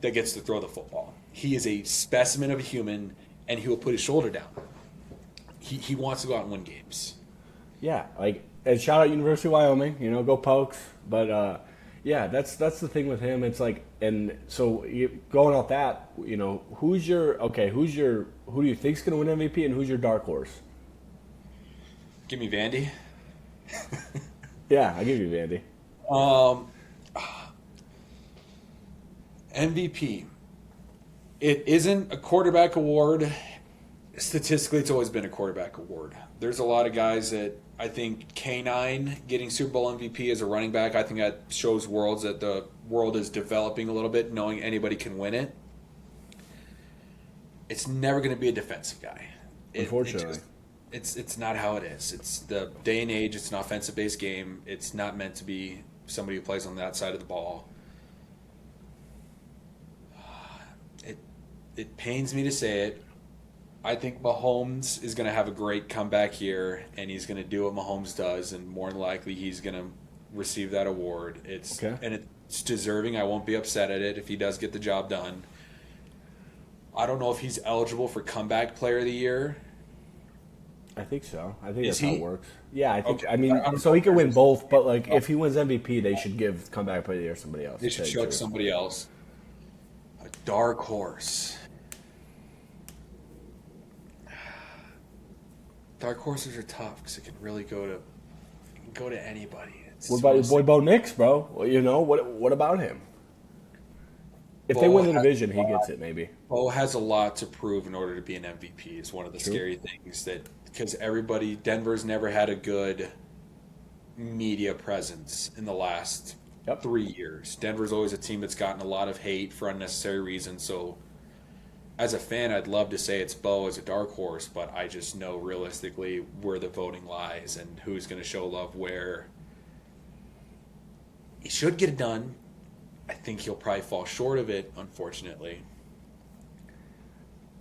that gets to throw the football. He is a specimen of a human, and he will put his shoulder down. He wants to go out and win games. Yeah, like, and shout out University of Wyoming, go Pokes. But yeah, that's the thing with him. It's like, and so going off that, who do you think's going to win MVP, and who's your dark horse? Give me Vandy. Yeah, I'll give you Vandy. MVP. It isn't a quarterback award. Statistically, it's always been a quarterback award. There's a lot of guys that I think K9 getting Super Bowl MVP as a running back, I think that shows worlds that the world is developing a little bit, knowing anybody can win it. It's never going to be a defensive guy. Unfortunately. It's not how it is. It's the day and age. It's an offensive-based game. It's not meant to be somebody who plays on that side of the ball. It pains me to say it. I think Mahomes is going to have a great comeback here, and he's going to do what Mahomes does, and more than likely he's going to receive that award. And it's deserving. I won't be upset at it if he does get the job done. I don't know if he's eligible for comeback player of the year. I think so. I think Is that's how he? it works. Yeah, I think. Okay. I mean, so he could win both, but like if he wins MVP, they should give comeback player of the year to somebody else. They should show it to somebody else. A dark horse. Dark horses are tough because it can really go to anybody. What about your boy Bo Nix, bro? Well, what about him? If they win the division, he gets it maybe. Bo has a lot to prove in order to be an MVP. Is one of the scary things because Denver's never had a good media presence in the last 3 years. Denver's always a team that's gotten a lot of hate for unnecessary reasons. So, as a fan, I'd love to say it's Bo as a dark horse, but I just know realistically where the voting lies and who's going to show love where. He should get it done. I think he'll probably fall short of it, unfortunately.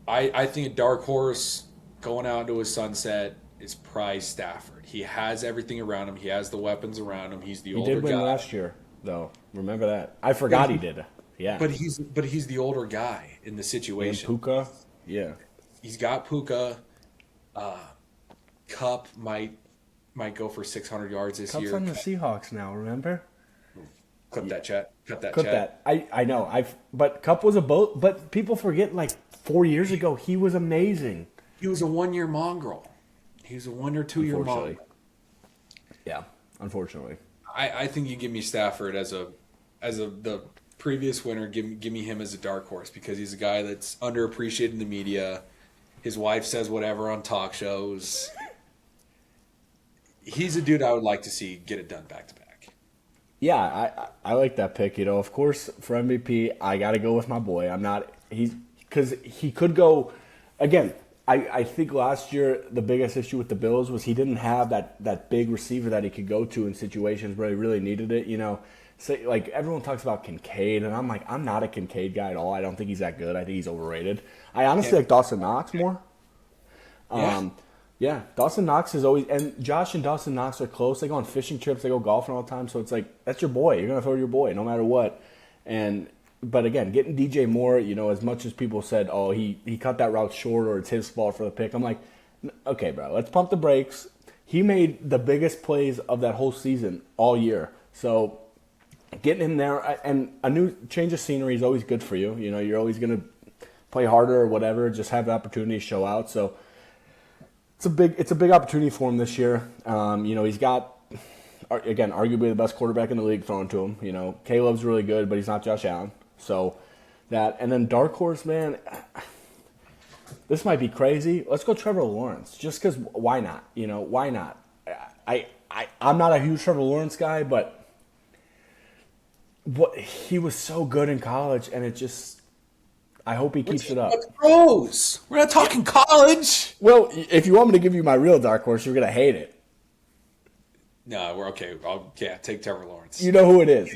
I think a dark horse going out into his sunset is probably Stafford. He has everything around him. He has the weapons around him. He's the older guy. He did win last year, though. Remember that? I forgot he did. Yeah. But he's the older guy in the situation. And Puka, yeah. He's got Puka. Kupp might go for 600 yards this year. Kupp's on the Seahawks now, remember? Clip that chat. Cut that Clip chat. that. I know. But Kupp was a boat. But people forget, like 4 years ago, he was amazing. He was a 1 year mongrel. He was a 1 or 2 year mongrel. Yeah, unfortunately. I think you give me Stafford as the previous winner. Give me him as a dark horse because he's a guy that's underappreciated in the media. His wife says whatever on talk shows. He's a dude I would like to see get it done back to back. Yeah, I like that pick. Of course, for MVP, I got to go with my boy. Because he could go, again, I think last year the biggest issue with the Bills was he didn't have that big receiver that he could go to in situations where he really needed it. Say, like everyone talks about Kincaid, and I'm like, I'm not a Kincaid guy at all. I don't think he's that good. I think he's overrated. I honestly like Dawson Knox more. Yeah, Dawson Knox is always – and Josh and Dawson Knox are close. They go on fishing trips. They go golfing all the time. So it's like that's your boy. You're going to throw to your boy no matter what. But, again, getting DJ Moore, as much as people said, oh, he cut that route short or it's his fault for the pick, I'm like, okay, bro, let's pump the brakes. He made the biggest plays of that whole season all year. So getting in there and a new change of scenery is always good for you. You're always going to play harder or whatever, just have the opportunity to show out. So it's a big opportunity for him this year. He's got, again, arguably the best quarterback in the league thrown to him. Caleb's really good, but he's not Josh Allen. So that, and then dark horse, man, this might be crazy. Let's go Trevor Lawrence, just because why not? Why not? I'm not a huge Trevor Lawrence guy, but he was so good in college, and it just, I hope he keeps it up. Pros. We're not talking college. Well, if you want me to give you my real dark horse, you're going to hate it. No, we're okay. Take Trevor Lawrence. You know who it is.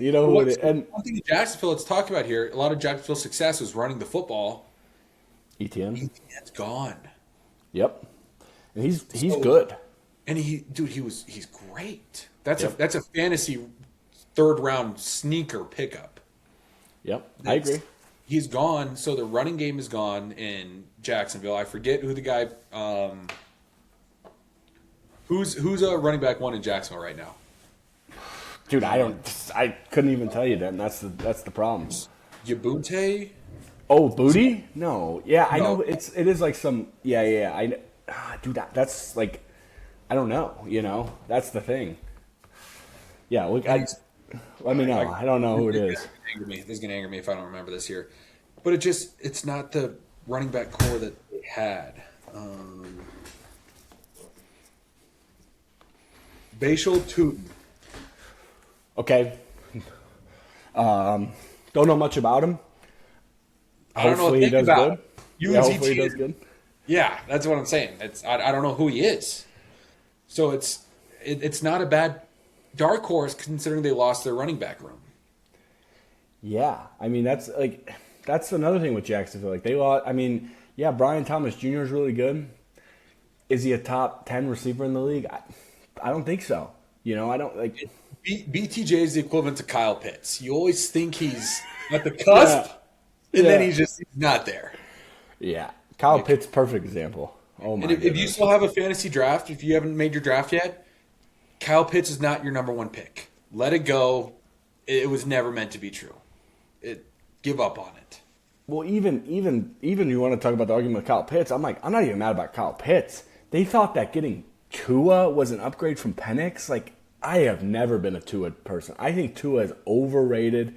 And one thing in Jacksonville, let's talk about here. A lot of Jacksonville's success was running the football. ETN. ETN's gone. Yep. And he's good. And he's great. That's a fantasy third round sneaker pickup. Yep, I agree. he's gone. So the running game is gone in Jacksonville. I forget who the guy. Who's a running back one in Jacksonville right now? Dude, I couldn't even tell you that. That's the problem. Yabunte? Oh, Booty? No. Yeah, I No. know it is like some yeah. Dude, that's like I don't know, That's the thing. Yeah, look let me know. I don't know who it is. This is gonna anger me if I don't remember this here. But it's not the running back core that they had. Bashal Tootin. Okay. Don't know much about him. I don't know Hopefully he does good. Yeah, hopefully he does good. Yeah, that's what I'm saying. I don't know who he is. So it's not a bad dark horse considering they lost their running back room. Yeah, I mean that's another thing with Jacksonville. Like they lost. I mean, yeah, Brian Thomas Jr. is really good. Is he a top 10 receiver in the league? I don't think so. I don't like. BTJ is the equivalent to Kyle Pitts. You always think he's at the cusp, and then he's not there. Yeah, Kyle Pitts, perfect example. Oh my! And if you still have a fantasy draft, if you haven't made your draft yet, Kyle Pitts is not your number one pick. Let it go. It was never meant to be true. Give up on it. Well, even you want to talk about the argument with Kyle Pitts. I'm not even mad about Kyle Pitts. They thought that getting Tua was an upgrade from Penix. Like, I have never been a Tua person. I think Tua is overrated.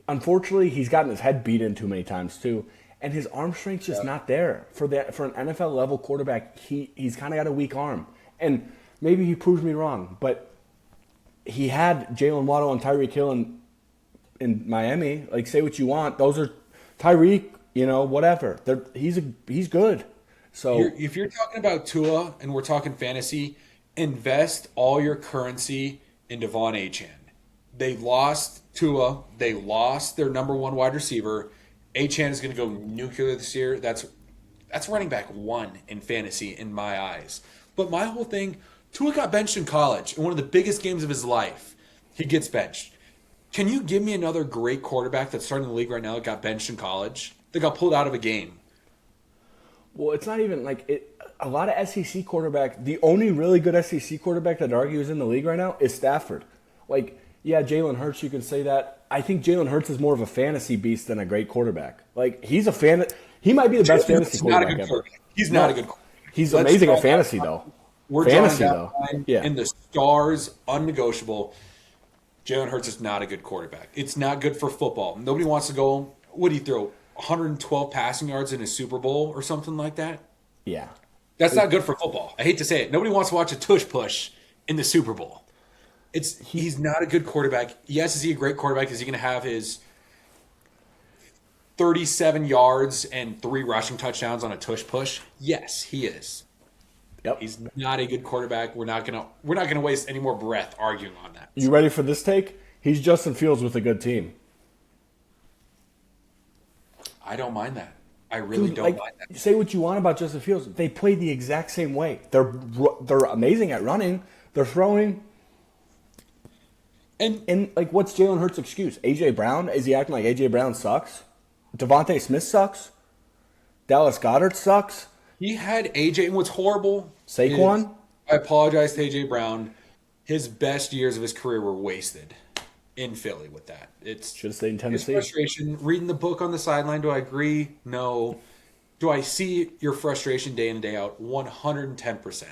Unfortunately, he's gotten his head beat in too many times too, and his arm strength's just not there for an NFL level quarterback. He's kind of got a weak arm, and maybe he proves me wrong, but he had Jalen Waddle and Tyreek Hill in Miami. Like, say what you want, those are Tyreek. Whatever. He's good. So if you're talking about Tua and we're talking fantasy, invest all your currency in Devon Achane. They lost Tua. They lost their number one wide receiver. Achane is going to go nuclear this year. That's running back one in fantasy in my eyes. But my whole thing, Tua got benched in college in one of the biggest games of his life. He gets benched. Can you give me another great quarterback that's starting in the league right now that got benched in college? That got pulled out of a game? Well, it's not even like it. A lot of SEC quarterback. The only really good SEC quarterback that argues in the league right now is Stafford. Like, yeah, Jalen Hurts. You can say that. I think Jalen Hurts is more of a fantasy beast than a great quarterback. Like, he's a fan. He might be the best fantasy quarterback ever. He's not a good quarterback. He's amazing at fantasy though. We're fantasy though. Yeah. In the stars, unnegotiable. Jalen Hurts is not a good quarterback. It's not good for football. Nobody wants to go. What do you throw? 112 passing yards in a Super Bowl or something like that? Yeah. That's not good for football. I hate to say it. Nobody wants to watch a tush push in the Super Bowl. He's not a good quarterback. Yes, is he a great quarterback? Is he going to have his 37 yards and 3 rushing touchdowns on a tush push? Yes, he is. Yep. He's not a good quarterback. We're not gonna waste any more breath arguing on that. You ready for this take? He's Justin Fields with a good team. I don't mind that. I really don't mind that. Say what you want about Justin Fields. They play the exact same way. They're amazing at running. They're throwing. And like, what's Jalen Hurts' excuse? A.J. Brown? Is he acting like A.J. Brown sucks? Devontae Smith sucks? Dallas Goedert sucks? He had A.J. and what's horrible? Saquon? I apologize to A.J. Brown. His best years of his career were wasted in Philly with that. Should have stayed in Tennessee. His frustration. Reading the book on the sideline, do I agree? No. Do I see your frustration day in and day out? 110%.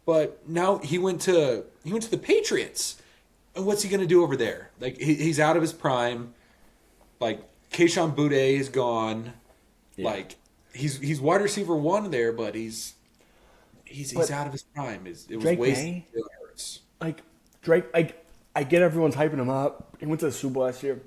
But now he went to the Patriots. And what's he going to do over there? Like, he's out of his prime. Like, Kayshon Boutte is gone. Yeah. Like, he's wide receiver one there, but he's out of his prime. It was wasted. Like, Drake, I get everyone's hyping him up. He went to the Super Bowl last year.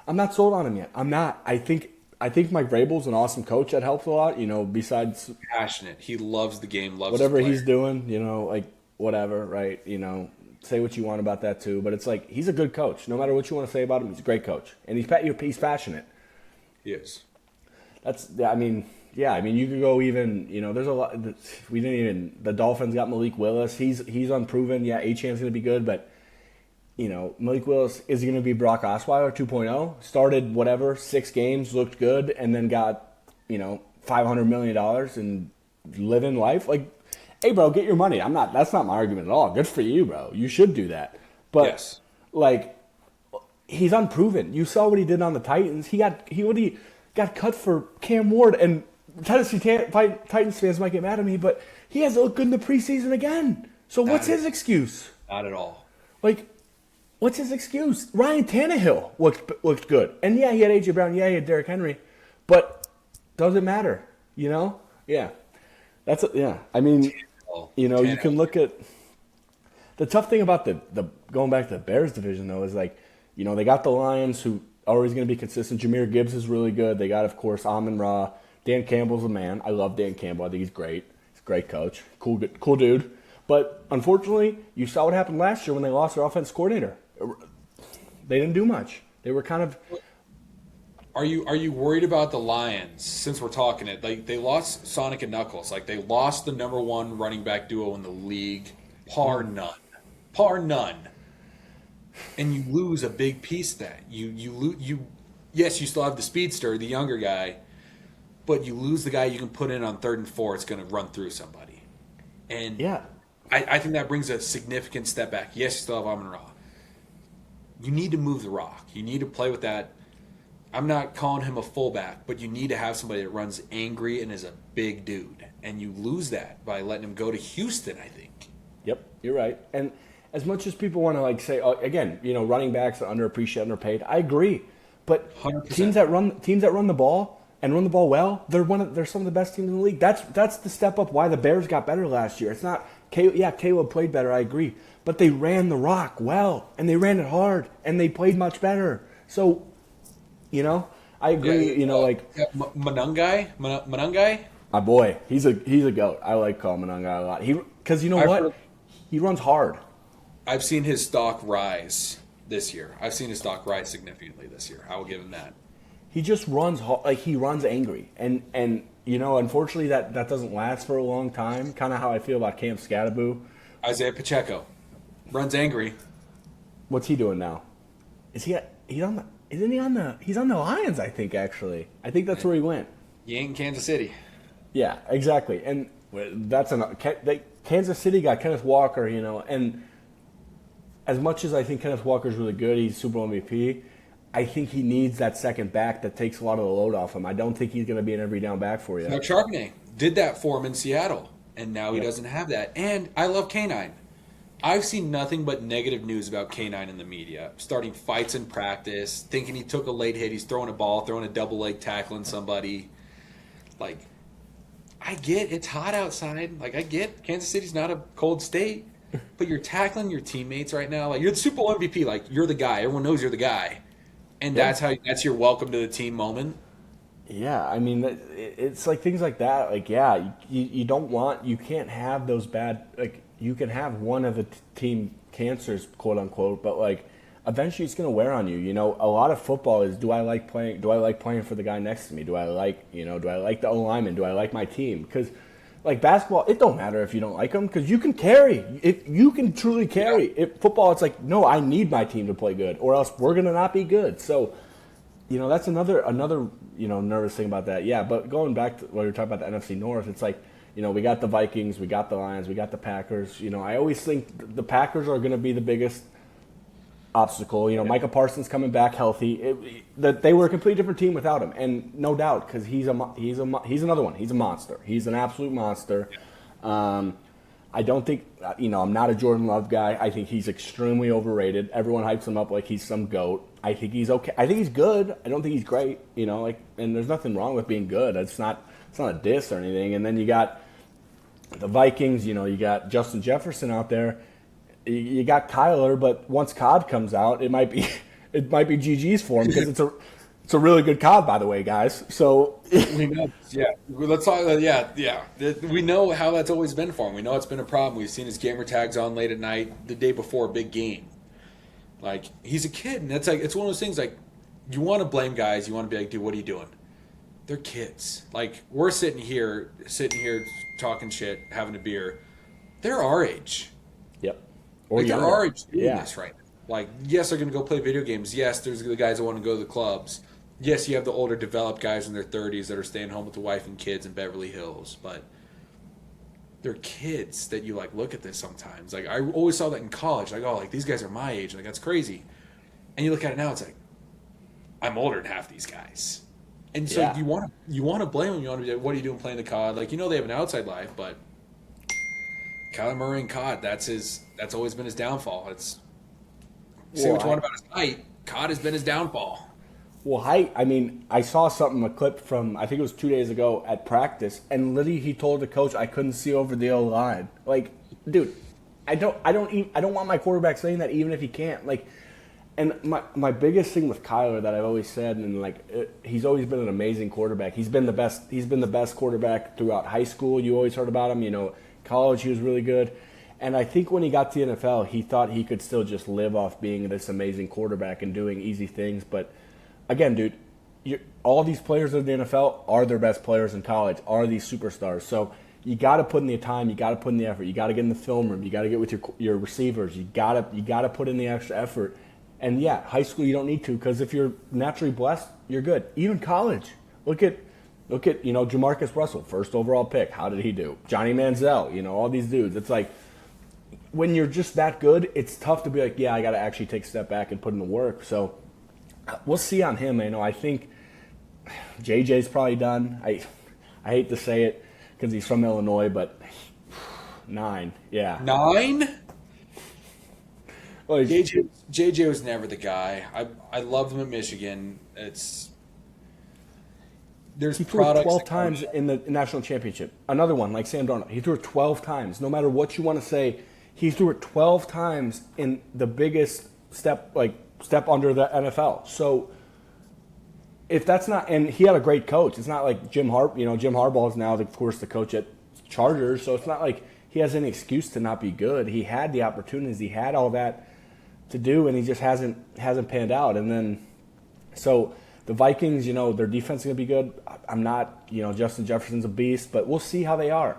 I'm not sold on him yet. I'm not. I think Mike Vrabel's an awesome coach. That helps a lot. Besides passionate, he loves the game. Loves whatever he's doing. Like whatever, right? Say what you want about that too. But it's like he's a good coach. No matter what you want to say about him, he's a great coach, and he's passionate. He is. You could go even. There's a lot. The Dolphins got Malik Willis. He's unproven. Yeah, Achane's going to be good, but Malik Willis, is he going to be Brock Osweiler 2.0? Started whatever, 6 games, looked good, and then got, $500 million and living life. Like, hey, bro, get your money. That's not my argument at all. Good for you, bro. You should do that. But, Yes. like, he's unproven. You saw what he did on the Titans. He got cut for Cam Ward, and Tennessee Titans fans might get mad at me, but he hasn't looked good in the preseason again. So what's his excuse? Not at all. Like, what's his excuse? Ryan Tannehill looked good. And yeah, he had A.J. Brown. Yeah, he had Derrick Henry. But doesn't matter, Yeah. I mean, you can look at – the tough thing about the going back to the Bears division, though, is like, they got the Lions, who are always going to be consistent. Jahmyr Gibbs is really good. They got, of course, Amon-Ra. Dan Campbell's a man. I love Dan Campbell. I think he's great. He's a great coach. Cool dude. But unfortunately, you saw what happened last year when they lost their offense coordinator. They didn't do much. They were kind of. Are you worried about the Lions? Since we're talking it, like they lost Sonic and Knuckles, like they lost the number 1 running back duo in the league, par none, and you lose a big piece. That yes, you still have the speedster, the younger guy, but you lose the guy you can put in on 3rd and 4. It's going to run through somebody, and yeah. I think that brings a significant step back. Yes, you still have Amon-Ra. You need to move the rock. You need to play with that. I'm not calling him a fullback, but you need to have somebody that runs angry and is a big dude. And you lose that by letting him go to Houston, I think. Yep, you're right. And as much as people want to say, again, running backs are underappreciated, underpaid, I agree. But 100%. teams that run the ball and run the ball well, they're some of the best teams in the league. That's the step up why the Bears got better last year. It's not Caleb played better, I agree. But they ran the rock well, and they ran it hard, and they played much better. So, I agree. Manungai. My boy, he's a goat. I like calling Manungai a lot. Because what? He runs hard. I've seen his stock rise this year. I've seen his stock rise significantly this year. I will give him that. He just runs hard, like he runs angry, and unfortunately that doesn't last for a long time. Kind of how I feel about Cam Scattaboo. Isaiah Pacheco runs angry. What's he doing now? He's on the Lions, I think, actually. I think that's where he went. He ain't in Kansas City. Yeah, exactly. And Kansas City got Kenneth Walker, and as much as I think Kenneth Walker's really good, he's Super Bowl MVP, I think he needs that second back that takes a lot of the load off him. I don't think he's going to be an every down back for you. Now, Charbonnet did that for him in Seattle, and now he doesn't have that. And I love K9. I've seen nothing but negative news about K9 in the media. Starting fights in practice, thinking he took a late hit, he's throwing a ball, throwing a double leg, tackling somebody. Like, I get it's hot outside. Like, I get Kansas City's not a cold state, but you're tackling your teammates right now. Like, you're the Super Bowl MVP. Like, you're the guy. Everyone knows you're the guy. And that's your welcome to the team moment. Yeah, I mean, it's like things like that. Like, you can't have those bad, like, you can have one of the team cancers, quote unquote, but like, eventually it's going to wear on you. A lot of football is, do I like playing for the guy next to me? Do I like the O-lineman? Do I like my team? Because, like, basketball, it don't matter if you don't like them, because you can carry. You can truly carry. Yeah. Football, it's like, no, I need my team to play good, or else we're going to not be good. So, that's another nervous thing about that. Yeah, but going back to what we were talking about, the NFC North, it's like, we got the Vikings, we got the Lions, we got the Packers. I always think the Packers are going to be the biggest obstacle. Micah Parsons coming back healthy. They were a completely different team without him, and no doubt, because he's another one. He's a monster. He's an absolute monster. I don't think I'm not a Jordan Love guy. I think he's extremely overrated. Everyone hypes him up like he's some goat. I think he's okay. I think he's good. I don't think he's great. And there's nothing wrong with being good. It's not a diss or anything. And then you got the Vikings. You got Justin Jefferson out there. You got Kyler, but once COD comes out, it might be GG's for him, because it's a really good COD, by the way, guys. So we know, let's talk. We know how that's always been for him. We know it's been a problem. We've seen his gamer tags on late at night, the day before a big game. Like, he's a kid, and it's one of those things. Like, you want to blame guys. You want to be like, dude, what are you doing? They're kids. Like, we're sitting here talking shit, having a beer. They're our age. Yep. Or they're our age doing this right now. Like, yes, they're going to go play video games. Yes, there's the guys that want to go to the clubs. Yes, you have the older, developed guys in their 30s that are staying home with the wife and kids in Beverly Hills. But they're kids that you, like, look at this sometimes. Like, I always saw that in college. Like, oh, like, these guys are my age. Like, that's crazy. And you look at it now, it's like, I'm older than half these guys. And so Yeah. you want to blame them. You want to be like, what are you doing playing the COD? Like, they have an outside life, but Kyler Murray and COD, that's always been his downfall. Say what you want about his height, COD has been his downfall. Well, I mean, I saw a clip from, I think it was 2 days ago at practice, and literally he told the coach, I couldn't see over the O-line. Like, dude, I don't want my quarterback saying that even if he can't. Like, and my biggest thing with Kyler that I've always said, and he's always been an amazing quarterback. He's been the best quarterback throughout high school. You always heard about him. College he was really good. And I think when he got to the NFL, he thought he could still just live off being this amazing quarterback and doing easy things. But again, dude, all these players in the NFL are their best players in college, are these superstars. So you got to put in the time, you got to put in the effort, you got to get in the film room, you got to get with your receivers, you got to put in the extra effort. And yeah, high school you don't need to, because if you're naturally blessed, you're good. Even college, look at Jamarcus Russell, first overall pick. How did he do? Johnny Manziel, all these dudes. It's like, when you're just that good, it's tough to be like, yeah, I got to actually take a step back and put in the work. So we'll see on him. I think JJ's probably done. I hate to say it because he's from Illinois, but 9, yeah. 9? Well, JJ was never the guy. I loved him at Michigan. There's he threw it products 12 times in the national championship. Another one, like Sam Darnold. He threw it 12 times. No matter what you want to say, he threw it 12 times in the biggest step under the NFL. So if that's not, and he had a great coach. It's not like Jim Harbaugh is now, of course, the coach at Chargers. So it's not like he has any excuse to not be good. He had the opportunities. He had all that to do, and he just hasn't panned out. And then, so the Vikings, their defense is going to be good. I'm not, Justin Jefferson's a beast, but we'll see how they are.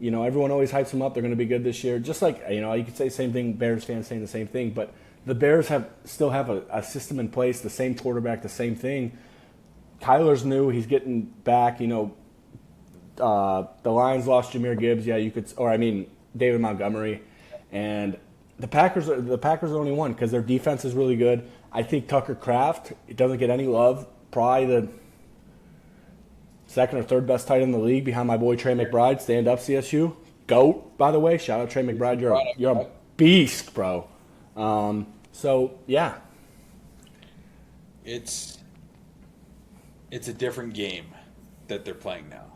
Everyone always hypes them up. They're going to be good this year. Just like, you could say the same thing, Bears fans saying the same thing, but the Bears still have a system in place, the same quarterback, the same thing. Kyler's new. He's getting back, the Lions lost Jahmyr Gibbs. Yeah, David Montgomery. And the Packers are only one because their defense is really good. I think Tucker Kraft, it doesn't get any love. Probably the second or third best tight end in the league behind my boy Trey McBride. Stand up, CSU. GOAT, by the way. Shout out Trey McBride. You're a beast, bro. So, yeah. It's a different game that they're playing now.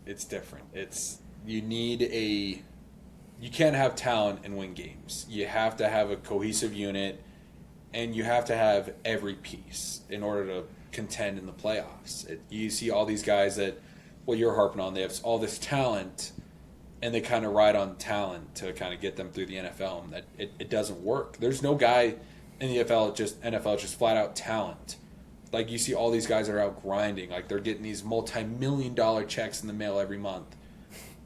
It's different. You can't have talent and win games. You have to have a cohesive unit, and you have to have every piece in order to contend in the playoffs. You see all these guys that, you're harping on, they have all this talent, and they kind of ride on talent to kind of get them through the NFL, and that it doesn't work. There's no guy in the NFL just flat out talent. Like, you see all these guys that are out grinding, like they're getting these multi-million-dollar checks in the mail every month,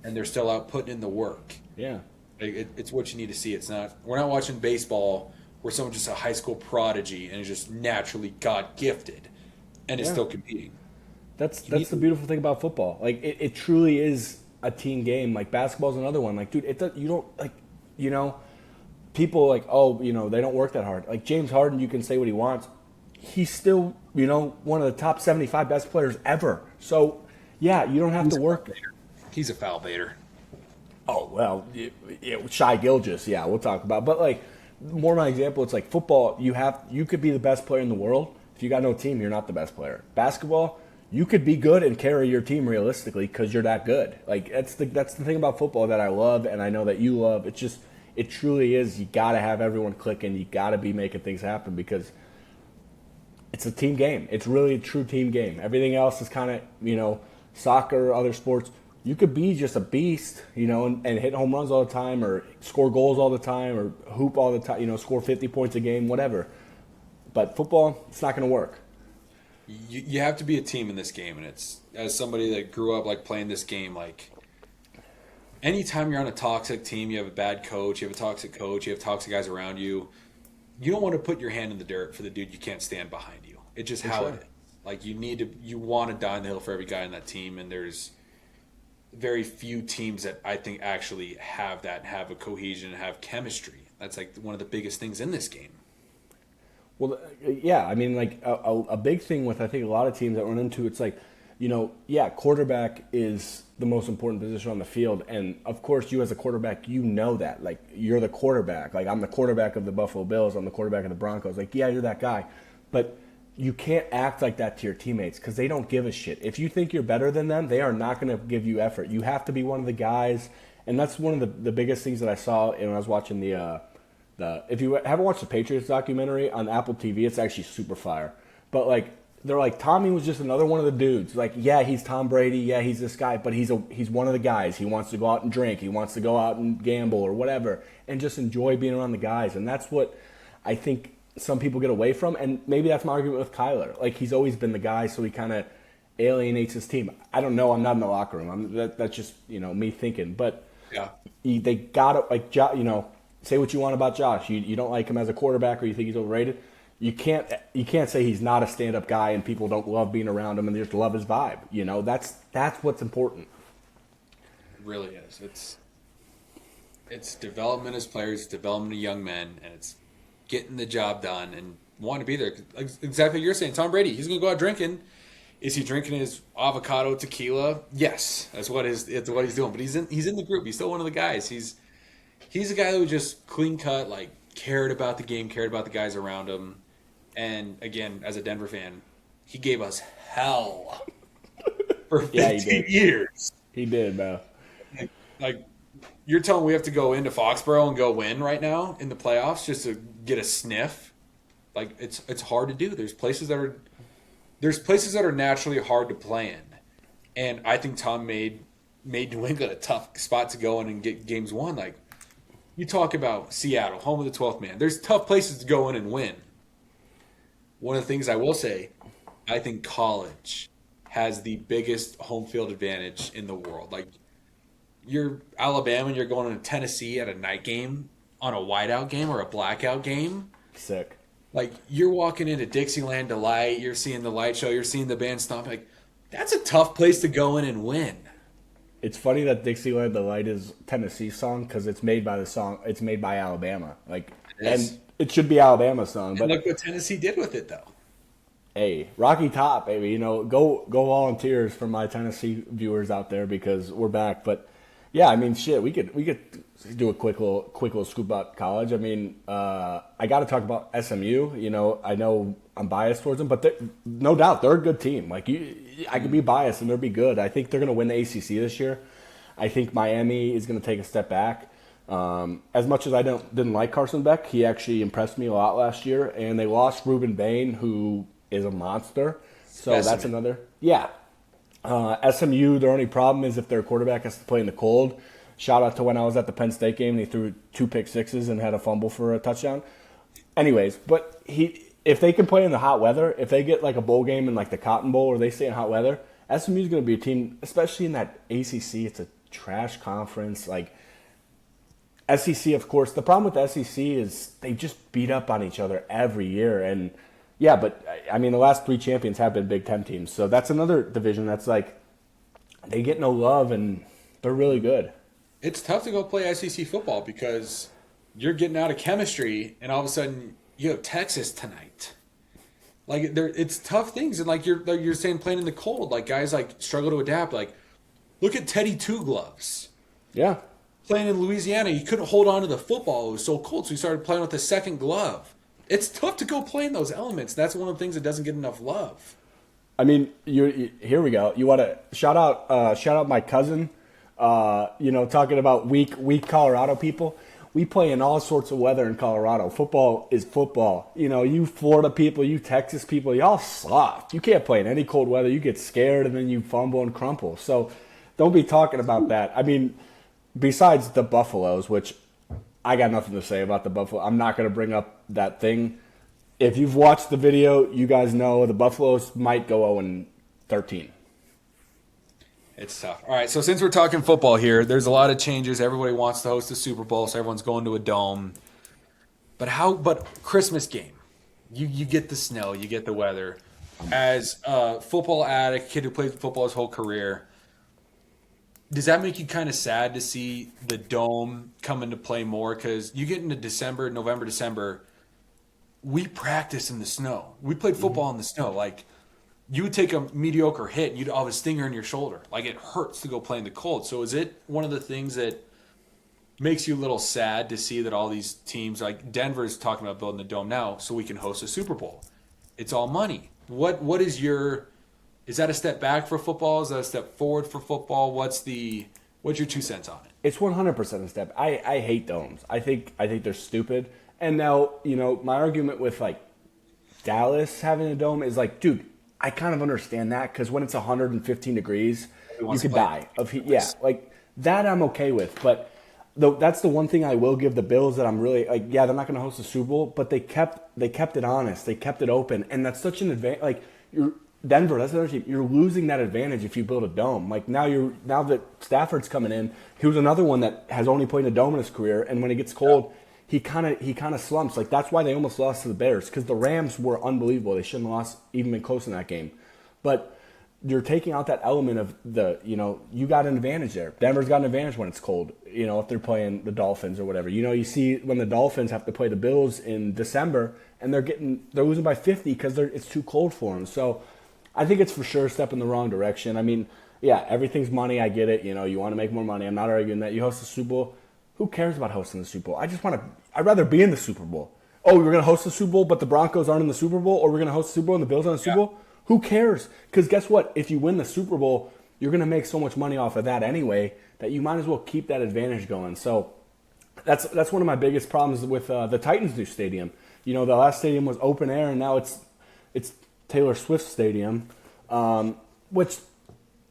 and they're still out putting in the work. Yeah. It's what you need to see. We're not watching baseball where someone's just a high school prodigy and is just naturally God gifted and is still competing. That's the beautiful thing about football. Like, it truly is a team game. Like, basketball's another one. Like, dude, you don't, like, people like, they don't work that hard. Like, James Harden, you can say what he wants. He's still, one of the top 75 best players ever. So, yeah, you don't have to work. He's a foul baiter. Oh, well, Shai Gilgeous, yeah, we'll talk about. But, like, more my example, it's like football, you could be the best player in the world. If you got no team, you're not the best player. Basketball, you could be good and carry your team realistically because you're that good. Like, that's the thing about football that I love and I know that you love. It truly is. You got to have everyone clicking. You got to be making things happen because it's a team game. It's really a true team game. Everything else is kind of, soccer, other sports. You could be just a beast, and hit home runs all the time or score goals all the time or hoop all the time, score 50 points a game, whatever. But football, it's not going to work. You have to be a team in this game, and it's, as somebody that grew up like playing this game, like anytime you're on a toxic team, you have a bad coach, you have a toxic coach, you have toxic guys around you, you don't want to put your hand in the dirt for the dude you can't stand behind you. It's just how it is. Like you want to die on the hill for every guy in that team, and there's very few teams that I think actually have that, have a cohesion, and have chemistry. That's like one of the biggest things in this game. Well, yeah, I mean, like a big thing with I think a lot of teams that run into it's like, quarterback is the most important position on the field, and of course, you as a quarterback, you know that. Like you're the quarterback. Like I'm the quarterback of the Buffalo Bills. I'm the quarterback of the Broncos. Like yeah, you're that guy, but you can't act like that to your teammates because they don't give a shit. If you think you're better than them, they are not going to give you effort. You have to be one of the guys, and that's one of the biggest things that I saw when I was watching the if you haven't watched the Patriots documentary on Apple TV, it's actually super fire. But like they're like Tommy was just another one of the dudes. Like yeah, he's Tom Brady, yeah, he's this guy, but he's one of the guys. He wants to go out and drink, he wants to go out and gamble or whatever, and just enjoy being around the guys. And that's what I think some people get away from, and maybe that's my argument with Kyler. Like he's always been the guy, so he kind of alienates his team. I don't know. I'm not in the locker room. That's just me thinking. But yeah, they got to say what you want about Josh. You don't like him as a quarterback, or you think he's overrated. You can't say he's not a stand-up guy and people don't love being around him and they just love his vibe. That's what's important. It really is. It's development as players, development of young men, and it's getting the job done and wanting to be there. Exactly what you're saying. Tom Brady, he's going to go out drinking. Is he drinking his avocado tequila? Yes, that's what he's doing. But he's in the group. He's still one of the guys. He's a guy who just clean cut, like cared about the game, cared about the guys around him. And again, as a Denver fan, he gave us hell for 15 years. He did, man. Like you're telling me we have to go into Foxborough and go win right now in the playoffs just to get a sniff? Like it's hard to do. There's places that are naturally hard to play in, and I think Tom made New England a tough spot to go in and get games won. Like you talk about Seattle, home of the 12th man. There's tough places to go in and win. One of the things I will say, I think college has the biggest home field advantage in the world. Like you're Alabama and you're going to Tennessee at a night game on a whiteout game or a blackout game. Sick. Like you're walking into Dixieland Delight, you're seeing the light show, you're seeing the band stomp. Like that's a tough place to go in and win. It's funny that Dixieland Delight is Tennessee's song because it's made by Alabama. Like, and it should be Alabama's song. But look what Tennessee did with it, though. Hey, Rocky Top, baby. Go volunteers for my Tennessee viewers out there because we're back. But yeah, I mean, shit, we could do a quick little scoop about college. I mean, I got to talk about SMU. I know I'm biased towards them, but no doubt they're a good team. Like I could be biased and they'll be good. I think they're going to win the ACC this year. I think Miami is going to take a step back. As much as I didn't like Carson Beck, he actually impressed me a lot last year. And they lost Ruben Bain, who is a monster. So that's another. Yeah. SMU, their only problem is if their quarterback has to play in the cold. Shout out to when I was at the Penn State game. He threw 2 pick sixes and had a fumble for a touchdown. Anyways, but if they can play in the hot weather, if they get like a bowl game in like the Cotton Bowl or they stay in hot weather, SMU is going to be a team, especially in that ACC. It's a trash conference. Like SEC, of course. The problem with the SEC is they just beat up on each other every year. And yeah, but I mean, the last 3 champions have been Big Ten teams. So that's another division that's like they get no love and they're really good. It's tough to go play SEC football because you're getting out of chemistry and all of a sudden you have Texas tonight. Like it's tough things. And like you're saying, playing in the cold, like guys like struggle to adapt. Like look at Teddy Two Gloves. Yeah. Playing in Louisiana, he couldn't hold on to the football. It was so cold, so he started playing with the second glove. It's tough to go play in those elements. That's one of the things that doesn't get enough love. I mean, here we go. You want to shout out my cousin. Talking about weak Colorado people. We play in all sorts of weather in Colorado. Football is football. You Florida people, you Texas people, y'all soft. You can't play in any cold weather. You get scared and then you fumble and crumple. So don't be talking about that. I mean, besides the Buffaloes, which I got nothing to say about the Buffalo. I'm not going to bring up that thing. If you've watched the video, you guys know the Buffaloes might go 0-13. It's tough. All right, so since we're talking football here, there's a lot of changes. Everybody wants to host a Super Bowl, so everyone's going to a dome. But Christmas game, you get the snow, you get the weather. As a football addict, kid who played football his whole career, does that make you kind of sad to see the dome come into play more? Because you get into December, November, December, we practice in the snow. We played football in the snow. Like, you would take a mediocre hit and you'd have a stinger in your shoulder. Like, it hurts to go play in the cold. So is it one of the things that makes you a little sad to see that all these teams, like Denver's talking about building the dome now so we can host a Super Bowl? It's all money. What is your, is that a step back for football? Is that a step forward for football? What's your 2 cents on it? It's 100% a step. I hate domes. I think they're stupid. And now, my argument with like Dallas having a dome is like, dude, I kind of understand that because when it's 115 degrees, you could die of heat. Yeah, like that I'm okay with. But that's the one thing I will give the Bills that I'm really like. Yeah, they're not going to host the Super Bowl, but they kept it honest. They kept it open, and that's such an advantage. Like you're Denver, that's another team. You're losing that advantage if you build a dome. Like now that Stafford's coming in, he was another one that has only played in a dome in his career, and when it gets cold. Yeah. He kind of slumps. Like that's why they almost lost to the Bears because the Rams were unbelievable. They shouldn't have lost even been close in that game. But you're taking out that element of you got an advantage there. Denver's got an advantage when it's cold. If they're playing the Dolphins or whatever. You see when the Dolphins have to play the Bills in December and they're losing by 50 because it's too cold for them. So I think it's for sure a step in the wrong direction. I mean, yeah, everything's money. I get it. You want to make more money. I'm not arguing that. You host the Super Bowl. Who cares about hosting the Super Bowl? I'd rather be in the Super Bowl. Oh, we're going to host the Super Bowl, but the Broncos aren't in the Super Bowl, or we're going to host the Super Bowl and the Bills aren't in the Super Bowl? Who cares? Because guess what? If you win the Super Bowl, you're going to make so much money off of that anyway that you might as well keep that advantage going. So that's one of my biggest problems with the Titans' new stadium. The last stadium was open air, and now it's Taylor Swift Stadium, which,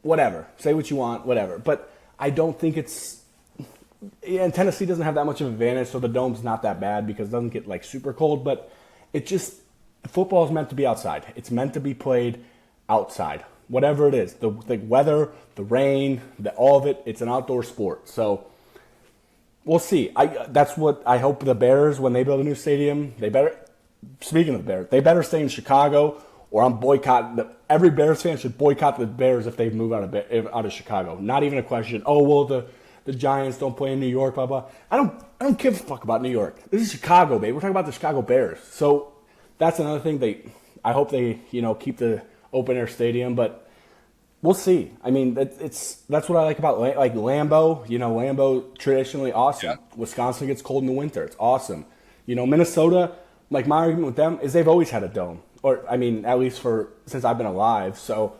whatever. Say what you want, whatever. But I don't think it's... Yeah, and Tennessee doesn't have that much of an advantage, so the dome's not that bad because it doesn't get like super cold. But football is meant to be outside. It's meant to be played outside, whatever it is. The weather, the rain, all of it. It's an outdoor sport. So we'll see. That's what I hope the Bears, when they build a new stadium, they better. Speaking of the Bears, they better stay in Chicago, or I'm boycotting. Every Bears fan should boycott the Bears if they move out of Chicago. Not even a question. Oh well, the Giants don't play in New York, blah, blah. I don't give a fuck about New York. This is Chicago, baby. We're talking about the Chicago Bears. So that's another thing. I hope they, keep the open air stadium, but we'll see. I mean, that's what I like about like Lambeau. Lambeau traditionally awesome. Yeah. Wisconsin gets cold in the winter. It's awesome. Minnesota, like my argument with them is they've always had a dome, or I mean, at least since I've been alive. So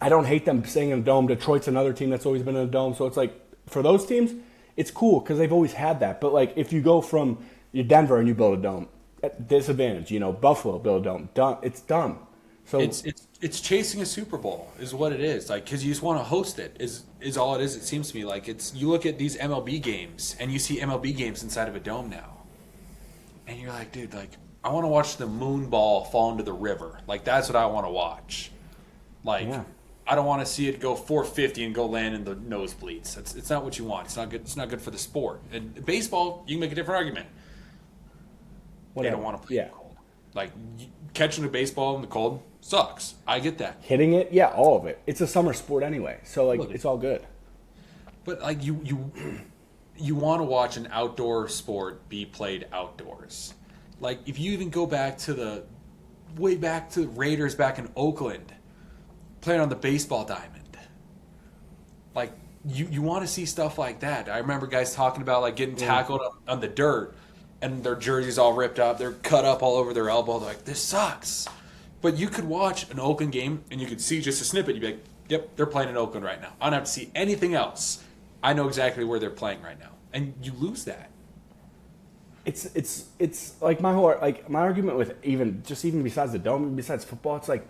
I don't hate them staying in a dome. Detroit's another team that's always been in a dome. So it's like, for those teams, it's cool because they've always had that. But like, if you go from Denver and you build a dome, at disadvantage. Buffalo build a dome. It's dumb. So it's chasing a Super Bowl is what it is. Like because you just want to host it is all it is. It seems to me like you look at these MLB games and you see MLB games inside of a dome now, and you're like, dude, like I want to watch the moon ball fall into the river. Like that's what I want to watch. Like. Yeah. I don't want to see it go 450 and go land in the nosebleeds. It's not what you want. It's not good. It's not good for the sport. And baseball, you can make a different argument. Whatever. They don't want to play in the cold. Like catching a baseball in the cold sucks. I get that. Hitting it, yeah, all of it. It's a summer sport anyway, so like it's all good. But like you want to watch an outdoor sport be played outdoors. Like if you even go back to the Raiders back in Oakland. Playing on the baseball diamond. Like, you want to see stuff like that. I remember guys talking about, like, getting tackled on the dirt, and their jerseys all ripped up. They're cut up all over their elbow. They're like, this sucks. But you could watch an Oakland game, and you could see just a snippet. You'd be like, yep, they're playing in Oakland right now. I don't have to see anything else. I know exactly where they're playing right now. And you lose that. It's like my argument with even besides the dome, besides football, it's like,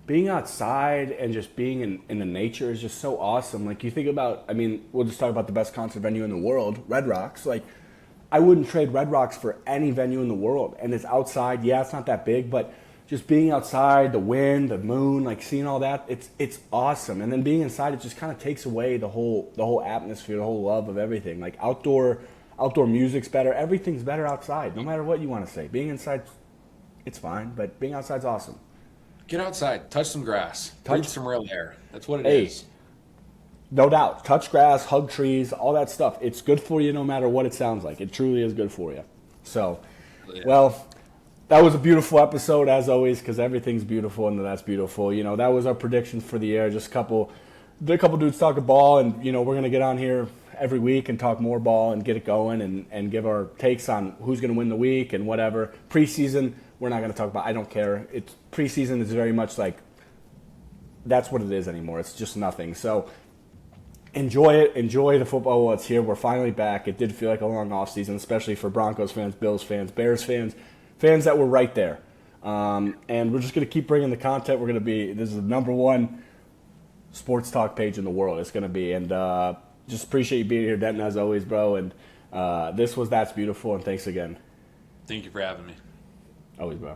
being outside and just being in the nature is just so awesome. Like you think about, I mean, we'll just talk about the best concert venue in the world, Red Rocks. Like I wouldn't trade Red Rocks for any venue in the world. And it's outside. Yeah, it's not that big, but just being outside, the wind, the moon, like seeing all that, it's awesome. And then being inside, it just kind of takes away the whole atmosphere, the whole love of everything. Like outdoor Outdoor music's better. Everything's better outside, no matter what you want to say. Being inside, it's fine, but being outside's awesome. Get outside, touch some grass, breathe some real air. That's what it Hey, is. no doubt. Touch grass, hug trees, all that stuff. It's good for you no matter what it sounds like. It truly is good for you. So, well, that was a beautiful episode as always because everything's beautiful and that's beautiful. You know, that was our predictions for the year. Just a couple dudes talking ball, and you know we're gonna get on here every week and talk more ball and get it going and give our takes on who's gonna win the week and whatever. Preseason, we're not gonna talk about. I don't care. It's preseason is very much like that's what it is anymore. It's just nothing. So enjoy it. Enjoy the football while it's here. We're finally back. It did feel like a long offseason, especially for Broncos fans, Bills fans, Bears fans, fans that were right there. And we're just going to keep bringing the content. This is the number one sports talk page in the world. It's going to be. And just appreciate you being here, Denton, as always, bro. And That's Beautiful. And thanks again. Thank you for having me. Always, bro.